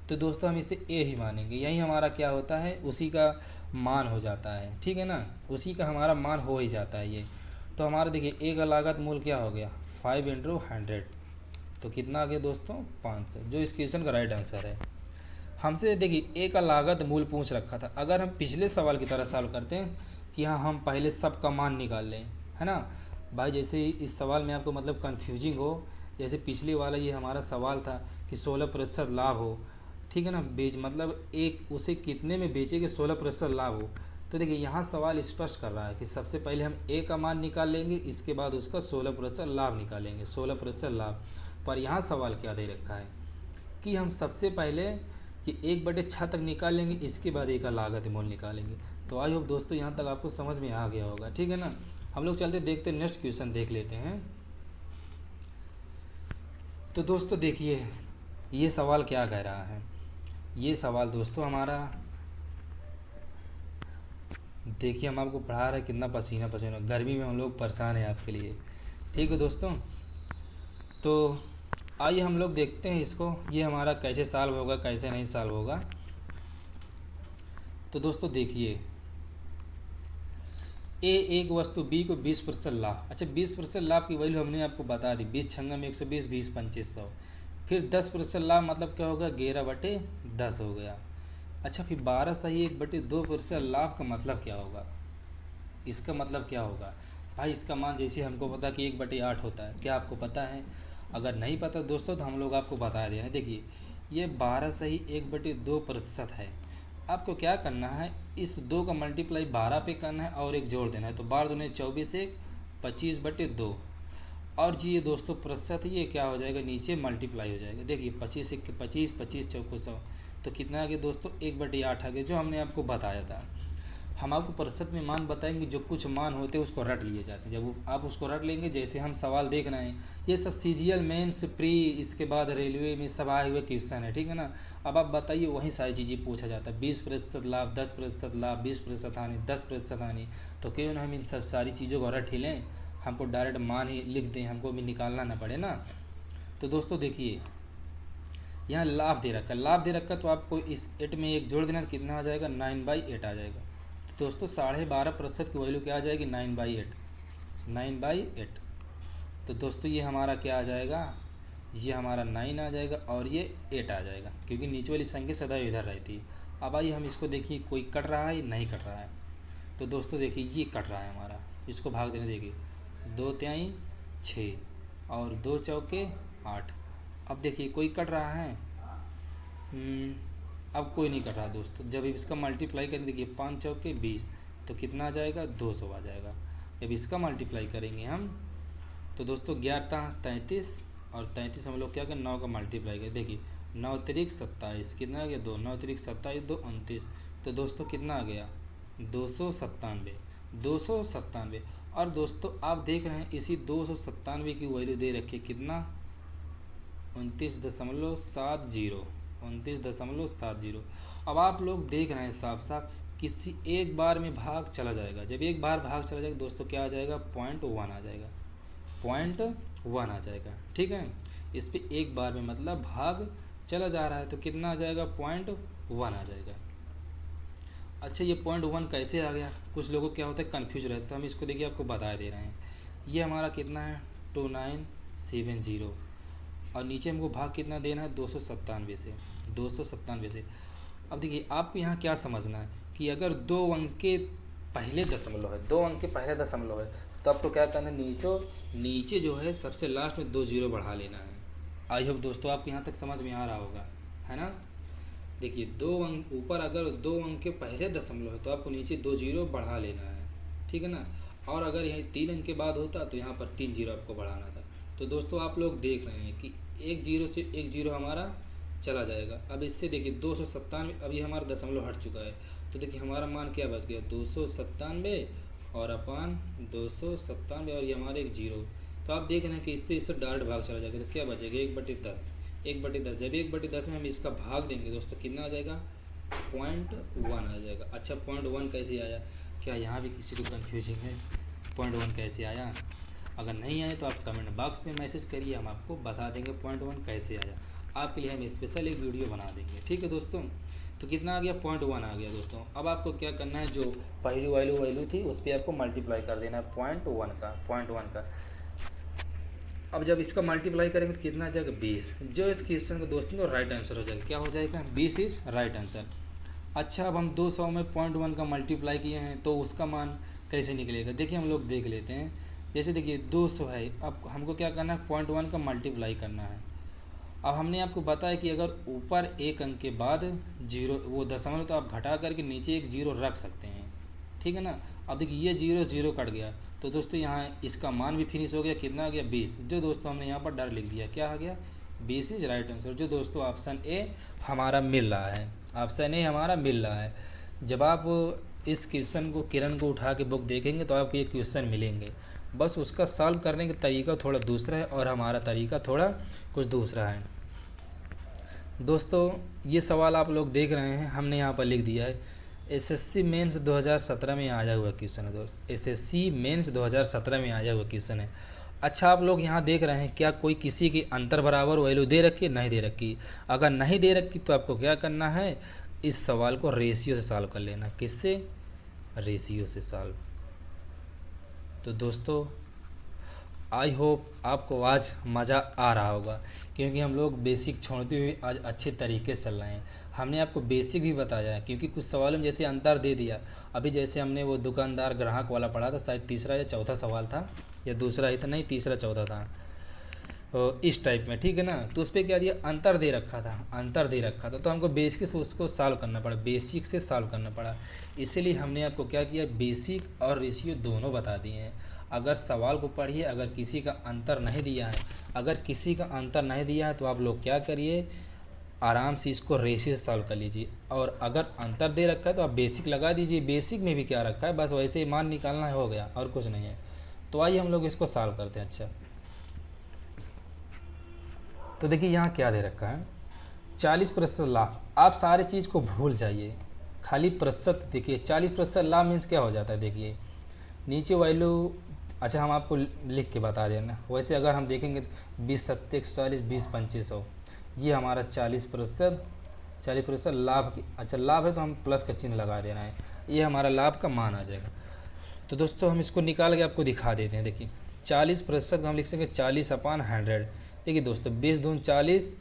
तो दोस्तों हम इसे ए ही मानेंगे, यही हमारा क्या होता है उसी का मान हो जाता है, ठीक है ना, उसी का हमारा मान हो ही जाता है ये। तो हमारा देखिए ए का लागत मूल्य क्या हो गया 5 × 100, तो कितना आ गया दोस्तों 500, जो इस क्वेश्चन का राइट आंसर है। हमसे देखिए ए का लागत मूल्य पूछ रखा था, अगर हम पिछले सवाल की तरह सॉल्व करते हैं कि हाँ हम पहले सब का मान निकाल लें, है ना भाई, जैसे इस सवाल में आपको मतलब कन्फ्यूजिंग हो, जैसे पिछले वाला ये हमारा सवाल था कि 16% लाभ हो, ठीक है ना, बेच मतलब एक उसे कितने में बेचे कि 16% लाभ हो। तो देखिए यहाँ सवाल स्पष्ट कर रहा है कि सबसे पहले हम ए का मान निकाल लेंगे, इसके बाद उसका 16% लाभ निकालेंगे, 16% लाभ। पर यहाँ सवाल क्या दे रखा है कि हम सबसे पहले ये 1/6 तक निकाल लेंगे, इसके बाद ए का लागत मूल्य निकालेंगे। तो आई होप दोस्तों यहाँ तक आपको समझ में आ गया होगा, ठीक है ना। हम लोग चलते देखते नेक्स्ट क्वेश्चन देख लेते हैं। तो दोस्तों देखिए ये सवाल क्या कह रहा है, ये सवाल दोस्तों हमारा देखिए हम आपको पढ़ा रहे हैं, कितना पसीना पसीना, गर्मी में हम लोग परेशान हैं आपके लिए। ठीक है दोस्तों, तो आइए हम लोग देखते हैं इसको, ये हमारा कैसे सॉल्व होगा कैसे नहीं सॉल्व होगा। तो दोस्तों देखिए, ए एक वस्तु बी को 20% लाभ। अच्छा, 20% लाभ की वैल्यू हमने आपको बता दी, 20 छंगा में 120, 20 25 100। फिर 10% लाभ मतलब क्या होगा, 11/10 हो गया। अच्छा, फिर 12 सही 1/2% लाभ का मतलब क्या होगा, इसका मतलब क्या होगा भाई। इसका मान जैसे हमको पता कि 1/8 होता है, क्या आपको पता है? अगर नहीं पता दोस्तों तो हम लोग आपको बता दे रहे हैं। देखिए, ये 12 सही 1/2% है। आपको क्या करना है, इस 2 का मल्टीप्लाई 12 पे करना है और एक जोड़ देना है, तो 12 दूनी 24, एक 25/2। और जी ये दोस्तों प्रतिशत, ये क्या हो जाएगा, नीचे मल्टीप्लाई हो जाएगा। देखिए 25 एक 25, 25 चौको 100, तो कितना आ गया दोस्तों, 1/8 आ गया, जो हमने आपको बताया था। हम आपको प्रतिशत में मान बताएंगे, जो कुछ मान होते हैं उसको रट लिए जाते हैं। जब आप उसको रट लेंगे, जैसे हम सवाल देख रहे हैं, ये सब सीजीएल मेंस प्री, इसके बाद रेलवे में सब आए हुए क्वेश्चन है, ठीक है ना। अब आप बताइए, वहीं सारी चीज़ें पूछा जाता है, 20% लाभ, 10% लाभ, 20% हानि, 10% हानि। तो क्यों ना हम इन सब सारी चीज़ों को रट ही लें, हमको डायरेक्ट मान ही लिख दें, हमको भी निकालना ना पड़े ना। तो दोस्तों देखिए, यहाँ लाभ दे रखा, लाभ दे रखा, तो आपको इस 8 में एक जोड़ देना, तो कितना आ जाएगा, 9/8 आ जाएगा। तो दोस्तों 12.5% की वैल्यू क्या आ जाएगी, 9/8, 9/8। तो दोस्तों ये हमारा क्या आ जाएगा, ये हमारा 9 आ जाएगा और ये 8 आ जाएगा, क्योंकि नीचे वाली संख्या सदा इधर रहती है। अब आइए हम इसको देखिए, कोई कट रहा है नहीं कट रहा है। तो दोस्तों देखिए, ये कट रहा है हमारा, इसको भाग देने, देखिए 2 तिहाई 6 और 2 चौके 8। अब देखिए कोई कट रहा है, अब कोई नहीं कट रहा दोस्तों। जब इसका मल्टीप्लाई करेंगे, देखिए 5 चौके 20, तो कितना आ जाएगा, 200 आ जाएगा। जब इसका मल्टीप्लाई करेंगे हम, तो दोस्तों 11 33, और 33 हम लोग क्या करें, 9 का मल्टीप्लाई करें। देखिए 9 तिरिक 27, कितना आ गया, 2, 9 तिरिक 27, 2 29। तो दोस्तों कितना आ गया, 297, 297। और दोस्तों आप देख रहे हैं, इसी 297 की वैल्यू दे रखी है, कितना, 29.70, 29.70। अब आप लोग देख रहे हैं साफ साफ, किसी एक बार में भाग चला जाएगा। जब एक बार भाग चला जाएगा दोस्तों, क्या आ जाएगा, 0.1 आ जाएगा, 0.1 आ जाएगा, ठीक है। इस पर एक बार में मतलब भाग चला जा रहा है, तो कितना आ जाएगा, 0.1 आ जाएगा। अच्छा, ये 0.1 कैसे आ गया, कुछ लोगों को क्या होता है, कन्फ्यूज रहता है, तो हम इसको देखिए आपको बता दे रहे हैं। ये हमारा कितना है, 2970, और नीचे हमको भाग कितना देना है, 297 से, 297 से। अब देखिए आपको यहाँ क्या समझना है, कि अगर 2 अंक के पहले दशमलव है, 2 अंक के पहले दशमलव है, तो आपको क्या करना है, नीचे जो है सबसे लास्ट में 2 जीरो बढ़ा लेना है। आई होप दोस्तों आपको यहाँ तक समझ में आ रहा होगा, है ना। देखिए 2 अंक ऊपर, अगर 2 अंक के पहले दशमलव है तो आपको नीचे 2 जीरो बढ़ा लेना है, ठीक है ना। और अगर यही 3 अंक के बाद होता तो यहाँ पर 3 जीरो आपको बढ़ाना था। तो दोस्तों आप लोग देख रहे हैं कि एक जीरो से एक जीरो हमारा चला जाएगा। अब इससे देखिए 297, अब ये हमारा दशमलव हट चुका है, तो देखिए हमारा मान क्या बच गया, 297 और अपान 297, और ये हमारे एक जीरो। तो आप देख रहे हैं कि इससे डायरेक्ट भाग चला जाएगा, तो क्या बचेगा, 1/10, 1/10। जब 1/10 में हम इसका भाग देंगे दोस्तों, कितना आ जाएगा, 0.1 आ जाएगा। अच्छा 0.1 कैसे आया, क्या यहाँ भी किसी को कन्फ्यूजिंग है, 0.1 कैसे आया? अगर नहीं आए तो आप कमेंट बॉक्स में मैसेज करिए, हम आपको बता देंगे 0.1 कैसे आया। आपके लिए हम स्पेशल एक वीडियो बना देंगे, ठीक है दोस्तों। तो कितना आ गया, 0.1 आ गया दोस्तों। अब आपको क्या करना है, जो पहली वैल्यू थी उस पर आपको मल्टीप्लाई कर देना है 0.1 का। अब जब इसका मल्टीप्लाई करेंगे तो कितना आ जाएगा, 20। जो इस क्वेश्चन का दोस्तों को राइट आंसर हो जाएगा, क्या हो जाएगा, 20 इज राइट आंसर। अच्छा, अब हम 200 में 0.1 का मल्टीप्लाई किए हैं, तो उसका मान कैसे निकलेगा, देखिए हम लोग देख लेते हैं। जैसे देखिए 200 है, अब हमको क्या करना है, 0.1 का मल्टीप्लाई करना है। अब हमने आपको बताया कि अगर ऊपर एक अंक के बाद जीरो, वो दशमलव, तो आप घटा करके नीचे एक जीरो रख सकते हैं, ठीक है ना। अब देखिए ये जीरो जीरो कट गया, तो दोस्तों यहाँ इसका मान भी फिनिश हो गया, कितना आ गया, 20। जो दोस्तों हमने यहाँ पर डायरेक्ट लिख दिया, क्या आ गया, 20 इज राइट आंसर। जो दोस्तों ऑप्शन ए हमारा मिल रहा है, ऑप्शन ए हमारा मिल रहा है। जब आप इस क्वेश्चन को, किरण को उठा के बुक देखेंगे तो आपको ये क्वेश्चन मिलेंगे, बस उसका सॉल्व करने का तरीका थोड़ा दूसरा है और हमारा तरीका थोड़ा कुछ दूसरा है। दोस्तों ये सवाल आप लोग देख रहे हैं, हमने यहाँ पर लिख दिया है एसएससी मेंस 2017 में आया हुआ क्वेश्चन है दोस्त, एसएससी मेंस 2017 में आया हुआ क्वेश्चन है। अच्छा, आप लोग यहाँ देख रहे हैं क्या कोई किसी की अंतर बराबर वैल्यू दे रखी, नहीं दे रखी। अगर नहीं दे रखी तो आपको क्या करना है, इस सवाल को रेशियो से सॉल्व कर लेना। किससे? रेशियो से सॉल्व। तो दोस्तों आई होप आपको आज मज़ा आ रहा होगा, क्योंकि हम लोग बेसिक छोड़ते हुए आज अच्छे तरीके से चल रहे हैं। हमने आपको बेसिक भी बताया है, क्योंकि कुछ सवालों में जैसे अंतर दे दिया। अभी जैसे हमने वो दुकानदार ग्राहक वाला पढ़ा था, शायद तीसरा या चौथा सवाल था, या दूसरा ही था, नहीं तीसरा चौथा था, तो इस टाइप में, ठीक है ना। तो उस पर क्या दिया, अंतर दे रखा था, अंतर दे रखा था, तो हमको बेसिक से उसको सॉल्व करना पड़ा, बेसिक से सॉल्व करना पड़ा। इसीलिए हमने आपको क्या किया, बेसिक और रेशियो दोनों बता दिए हैं। अगर सवाल को पढ़िए, अगर किसी का अंतर नहीं दिया है, अगर किसी का अंतर नहीं दिया है तो आप लोग क्या करिए, आराम से इसको रेशियो से सॉल्व कर लीजिए। और अगर अंतर दे रखा है तो आप बेसिक लगा दीजिए, बेसिक में भी क्या रखा है, बस वैसे ही मान निकालना है, हो गया, और कुछ नहीं है। तो आइए हम लोग इसको सॉल्व करते हैं। अच्छा, तो देखिए यहाँ क्या दे रखा है, 40% लाभ। आप सारी चीज़ को भूल जाइए, खाली प्रतिशत देखिए। 40% लाभ मीन्स क्या हो जाता है, देखिए नीचे वैल्यू। अच्छा, हम आपको लिख के बता देना। वैसे अगर हम देखेंगे 20 सत्ते 140, 20 पंचे 100, ये हमारा 40% लाभ की। अच्छा, लाभ है तो हम प्लस का चिन्ह लगा देना है, ये हमारा लाभ का मान आ जाएगा। तो दोस्तों हम इसको निकाल के आपको दिखा देते हैं। देखिए 40% हम लिख सकेंगे 40/100। देखिए दोस्तों 20 दून 40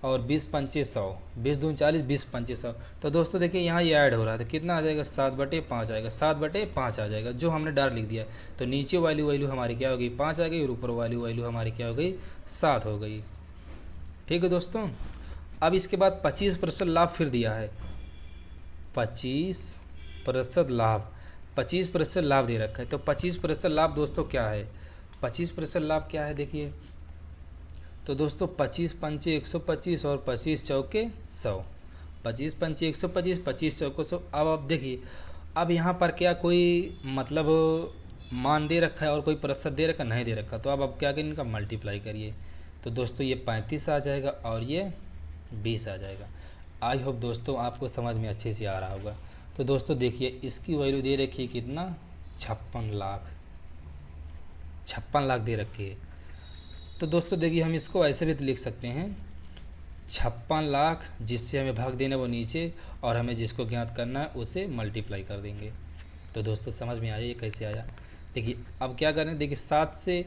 और 20 पंचे 100, 20 दून 40, 20 पंचे 100। तो दोस्तों देखिए यहाँ ये ऐड हो रहा है, तो कितना आ जाएगा, 7/5 आएगा, 7/5 आ जाएगा, जो हमने डायरेक्ट लिख दिया। तो नीचे वाली वैल्यू हमारी क्या हो गई, 5 आ गई, और ऊपर वाली वैल्यू हमारी क्या हो गई, 7 हो गई। ठीक है दोस्तों। अब इसके बाद 25% लाभ फिर दिया है, 25% लाभ, 25% लाभ दे रखा है। तो 25% लाभ दोस्तों क्या है, 25% लाभ क्या है, देखिए। तो दोस्तों 25 पंचे 125 और 25 चौके 100, 25 पंचे 125, 25 चौके 100। अब आप देखिए, अब यहाँ पर क्या कोई मतलब मान दे रखा है और कोई प्रतिशत दे रखा, नहीं दे रखा, तो अब क्या करें, इनका मल्टीप्लाई करिए। तो दोस्तों ये 35 आ जाएगा और ये 20 आ जाएगा। आई होप दोस्तों आपको समझ में अच्छे से आ रहा होगा। तो दोस्तों देखिए इसकी वैल्यू दे रखी है कितना, 56 लाख, 56 लाख दे रखी है। तो दोस्तों देखिए हम इसको ऐसे भी लिख सकते हैं, 56 लाख जिससे हमें भाग देना है वो नीचे, और हमें जिसको ज्ञात करना है उसे मल्टीप्लाई कर देंगे। तो दोस्तों समझ में आया ये कैसे आया। देखिए अब क्या करें, देखिए 7 से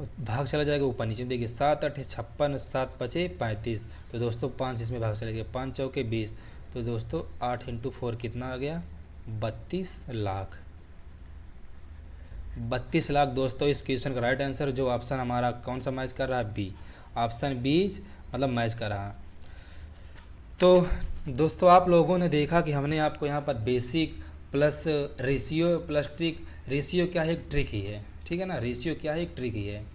भाग चला जाएगा ऊपर नीचे, देखिए 7 8 56, 7 5 35। तो दोस्तों 5 इसमें भाग चला गया, 5 चौके 20। तो दोस्तों 8 × 4 कितना आ गया, 32 लाख। 32 लाख दोस्तों इस क्वेश्चन का राइट आंसर, जो ऑप्शन हमारा कौन सा मैच कर रहा है, बी, ऑप्शन बी मतलब मैच कर रहा है। तो दोस्तों आप लोगों ने देखा कि हमने आपको यहाँ पर basic plus ratio plus trick, ratio क्या है, एक ट्रिक ही है, ठीक है ना, रेशियो क्या है, एक ट्रिक ही है।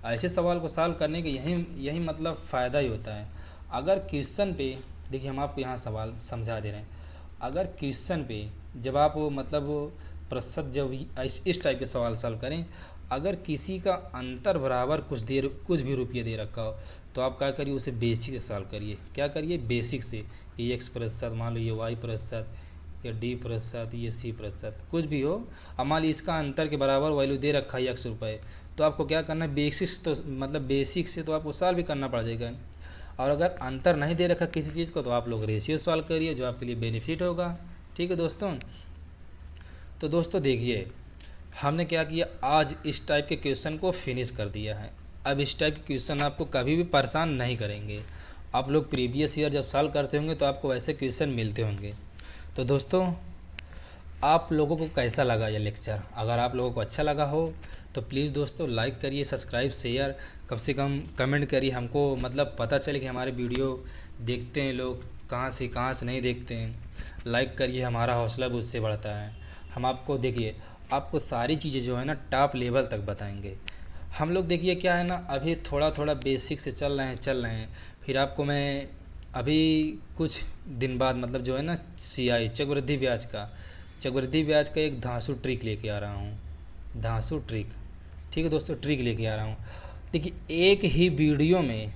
ऐसे सवाल को सॉल्व करने के यही मतलब फ़ायदा ही होता है। अगर क्वेश्चन पे देखिए हम आपको यहाँ सवाल समझा दे रहे हैं, अगर क्वेश्चन पे जब आप मतलब प्रतिशत जब इस टाइप के सवाल सॉल्व करें, अगर किसी का अंतर बराबर कुछ भी रुपये दे रखा हो, तो आप क्या करिए, उसे बेसिक से सॉल्व करिए। क्या करिए, बेसिक से। ये x%, मान लो ये y%, या d%, ये c%, कुछ भी हो। अब मान ली इसका अंतर के बराबर वैल्यू दे रखा है x रुपये, तो आपको क्या करना है, बेसिक तो मतलब बेसिक से तो आपको सॉल्व भी करना पड़ जाएगा। और अगर अंतर नहीं दे रखा किसी चीज़ को, तो आप लोग रेशियो सॉल्व करिए, जो आपके लिए बेनिफिट होगा। ठीक है दोस्तों। तो दोस्तों देखिए हमने क्या किया, आज इस टाइप के क्वेश्चन को फिनिश कर दिया है। अब इस टाइप के क्वेश्चन आपको कभी भी परेशान नहीं करेंगे। आप लोग प्रीवियस ईयर जब सॉल्व करते होंगे तो आपको वैसे क्वेश्चन मिलते होंगे। तो दोस्तों आप लोगों को कैसा लगा ये लेक्चर, अगर आप लोगों को अच्छा लगा हो तो प्लीज़ दोस्तों लाइक करिए, सब्सक्राइब, शेयर, कम से कम कमेंट करिए। हमको मतलब पता चले कि हमारे वीडियो देखते हैं लोग, कहाँ से नहीं देखते हैं। लाइक करिए, हमारा हौसला भी उससे बढ़ता है। हम आपको देखिए आपको सारी चीज़ें जो है ना टॉप लेवल तक बताएंगे। हम लोग देखिए क्या है ना, अभी थोड़ा थोड़ा बेसिक से चल रहे हैं। फिर आपको मैं अभी कुछ दिन बाद मतलब जो है ना CI चक्रवृद्धि ब्याज का एक धांसू ट्रिक लेके आ रहा हूँ, धांसू ट्रिक। ठीक है दोस्तों, ट्रिक लेके आ रहा हूँ। देखिए एक ही वीडियो में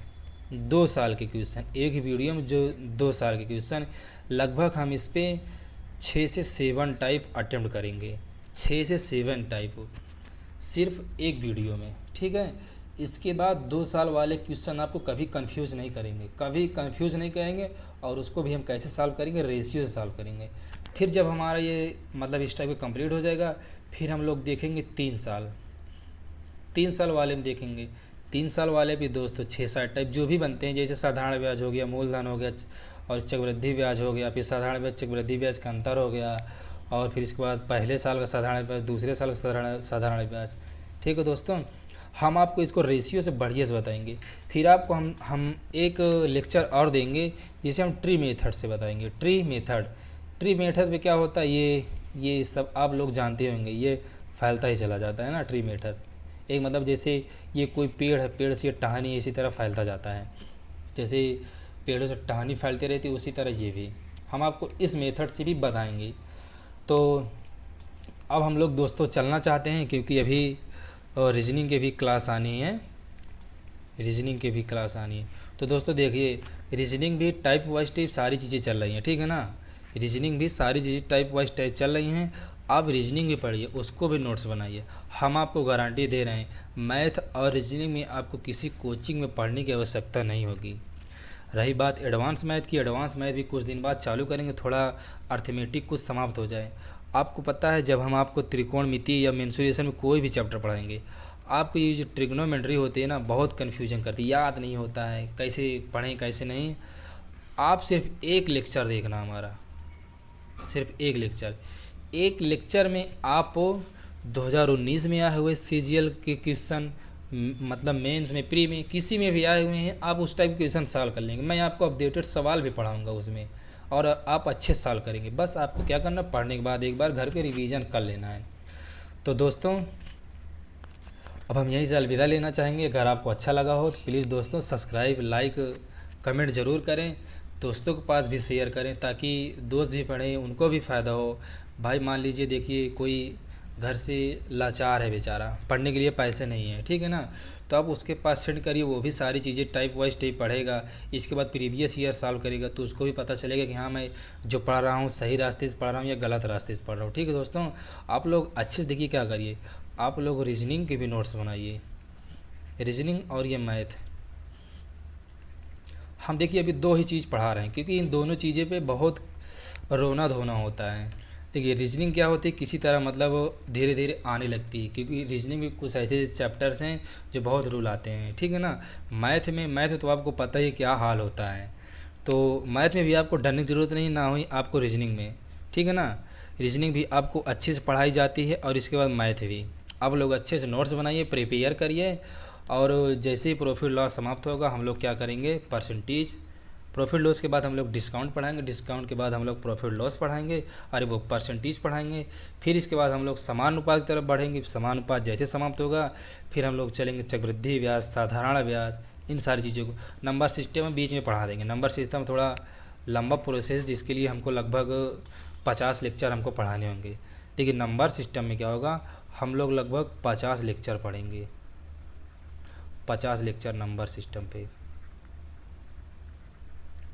2 साल के क्वेश्चन, एक ही वीडियो में जो 2 साल के क्वेश्चन, लगभग हम इस पर 6 से 7 टाइप अटेम्प्ट करेंगे, 6 से 7 टाइप सिर्फ एक वीडियो में, ठीक है। इसके बाद 2 साल वाले क्वेश्चन आपको कभी कंफ्यूज नहीं करेंगे, कभी कंफ्यूज नहीं करेंगे। और उसको भी हम कैसे सॉल्व करेंगे, रेशियो से सॉल्व करेंगे। फिर जब हमारा ये मतलब इस टाइप का कंप्लीट हो जाएगा, फिर हम लोग देखेंगे 3 साल, 3 साल वाले में देखेंगे। 3 साल वाले भी दोस्तों 6-7 टाइप जो भी बनते हैं, जैसे साधारण ब्याज हो गया, मूलधन हो गया और चक्रवृद्धि ब्याज हो गया, फिर साधारण ब्याज चक्रवृद्धि ब्याज का अंतर हो गया, और फिर इसके बाद पहले साल का साधारण ब्याज, दूसरे साल का साधारण ब्याज। ठीक है दोस्तों, हम आपको इसको रेशियो से बढ़िया से बताएंगे। फिर आपको हम एक लेक्चर और देंगे जिसे हम ट्री मेथड से बताएंगे। ट्री मेथड में क्या होता है, ये सब आप लोग जानते होंगे, ये फैलता ही चला जाता है ना। ट्री मेथड एक मतलब जैसे ये कोई पेड़ है, पेड़ से टहनी इसी तरह फैलता जाता है, जैसे पेड़ों से टहनी फैलती रहती है उसी तरह ये भी हम आपको इस मेथड से भी बताएंगे। तो अब हम लोग दोस्तों चलना चाहते हैं, क्योंकि अभी रीजनिंग के भी क्लास आनी है, तो दोस्तों देखिए, रीजनिंग भी टाइप वाइज टाइप सारी चीज़ें चल रही हैं, ठीक है ना। रीजनिंग भी सारी चीज़ें टाइप वाइज टाइप चल रही हैं। आप रीजनिंग भी पढ़िए, उसको भी नोट्स बनाइए। हम आपको गारंटी दे रहे हैं, मैथ और रीजनिंग में आपको किसी कोचिंग में पढ़ने की आवश्यकता नहीं होगी। रही बात एडवांस मैथ की, एडवांस मैथ भी कुछ दिन बाद चालू करेंगे, थोड़ा अर्थमेटिक कुछ समाप्त हो जाए। आपको पता है, जब हम आपको त्रिकोणमिति या मेंसुरेशन में कोई भी चैप्टर पढ़ाएंगे, आपको ये जो ट्रिग्नोमेट्री होती है ना, बहुत कन्फ्यूजन करती है, याद नहीं होता है, कैसे पढ़ें कैसे नहीं। आप सिर्फ एक लेक्चर देखना हमारा, सिर्फ एक लेक्चर में आप 2019 में आए हुए सीजीएल के क्वेश्चन, मतलब मेंस में, प्री में, किसी में भी आए हुए हैं, आप उस टाइप के क्वेश्चन सॉल्व कर लेंगे। मैं आपको अपडेटेड सवाल भी पढ़ाऊंगा उसमें, और आप अच्छे सॉल्व करेंगे। बस आपको क्या करना, पढ़ने के बाद एक बार घर पे रिवीजन कर लेना है। तो दोस्तों अब हम यहीं से अलविदा लेना चाहेंगे। अगर आपको अच्छा लगा हो तो प्लीज़ दोस्तों सब्सक्राइब, लाइक, कमेंट ज़रूर करें, दोस्तों के पास भी शेयर करें, ताकि दोस्त भी पढ़ें, उनको भी फ़ायदा हो। भाई मान लीजिए, देखिए कोई घर से लाचार है बेचारा, पढ़ने के लिए पैसे नहीं है, ठीक है ना, तो आप उसके पास सेंड करिए, वो भी सारी चीज़ें टाइप वाइज टाइप पढ़ेगा। इसके बाद प्रीवियस ईयर सॉल्व करेगा, तो उसको भी पता चलेगा कि हाँ, मैं जो पढ़ रहा हूँ सही रास्ते से पढ़ रहा हूँ या गलत रास्ते से पढ़ रहा हूँ। ठीक है दोस्तों, आप लोग अच्छे से देखिए क्या करिए, आप लोग रीजनिंग के भी नोट्स बनाइए, रीजनिंग और ये मैथ। हम देखिए अभी 2 ही चीज़ पढ़ा रहे हैं, क्योंकि इन दोनों चीज़ें पे बहुत रोना धोना होता है। देखिए रीजनिंग क्या होती है, किसी तरह मतलब धीरे धीरे आने लगती है, क्योंकि रीजनिंग में कुछ ऐसे चैप्टर्स हैं जो बहुत रूल आते हैं, ठीक है ना। मैथ तो आपको पता ही क्या हाल होता है, तो मैथ में भी आपको डरने की ज़रूरत नहीं, ना हुई आपको रीजनिंग में, ठीक है ना। रीजनिंग भी आपको अच्छे से पढ़ाई जाती है, और इसके बाद मैथ भी। आप लोग अच्छे से नोट्स बनाइए, प्रिपेयर करिए, और जैसे ही प्रॉफिट लॉस समाप्त होगा, हम लोग क्या करेंगे, परसेंटेज, प्रॉफिट लॉस के बाद हम लोग डिस्काउंट पढ़ाएंगे, डिस्काउंट के बाद हम लोग प्रॉफिट लॉस पढ़ाएंगे, और वो परसेंटेज पढ़ाएंगे। फिर इसके बाद हम लोग समानुपात की तरफ बढ़ेंगे, समानुपात जैसे समाप्त होगा, फिर हम लोग चलेंगे चक्रवृद्धि ब्याज, साधारण ब्याज, इन सारी चीज़ों को। नंबर सिस्टम में बीच में पढ़ा देंगे। नंबर सिस्टम थोड़ा लंबा प्रोसेस, जिसके लिए हमको लगभग 50 लेक्चर हमको पढ़ाने होंगे। देखिए नंबर सिस्टम में क्या होगा, हम लोग लगभग 50 लेक्चर पढ़ेंगे, 50 लेक्चर नंबर सिस्टम पे।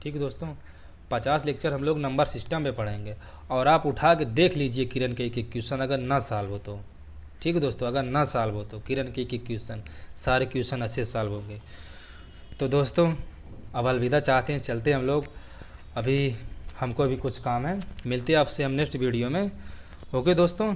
ठीक है दोस्तों, 50 लेक्चर हम लोग नंबर सिस्टम पे पढ़ेंगे, और आप उठा के देख लीजिए किरण के एक क्वेश्चन अगर ना सॉल्व हो तो। ठीक है दोस्तों, अगर ना सॉल्व हो तो किरण के एक क्वेश्चन, सारे क्वेश्चन अच्छे सॉल्व होंगे। तो दोस्तों अब अलविदा चाहते हैं, चलते हैं हम लोग, अभी हमको अभी कुछ काम है। मिलते हैं आपसे हम नेक्स्ट वीडियो में। ओके दोस्तों।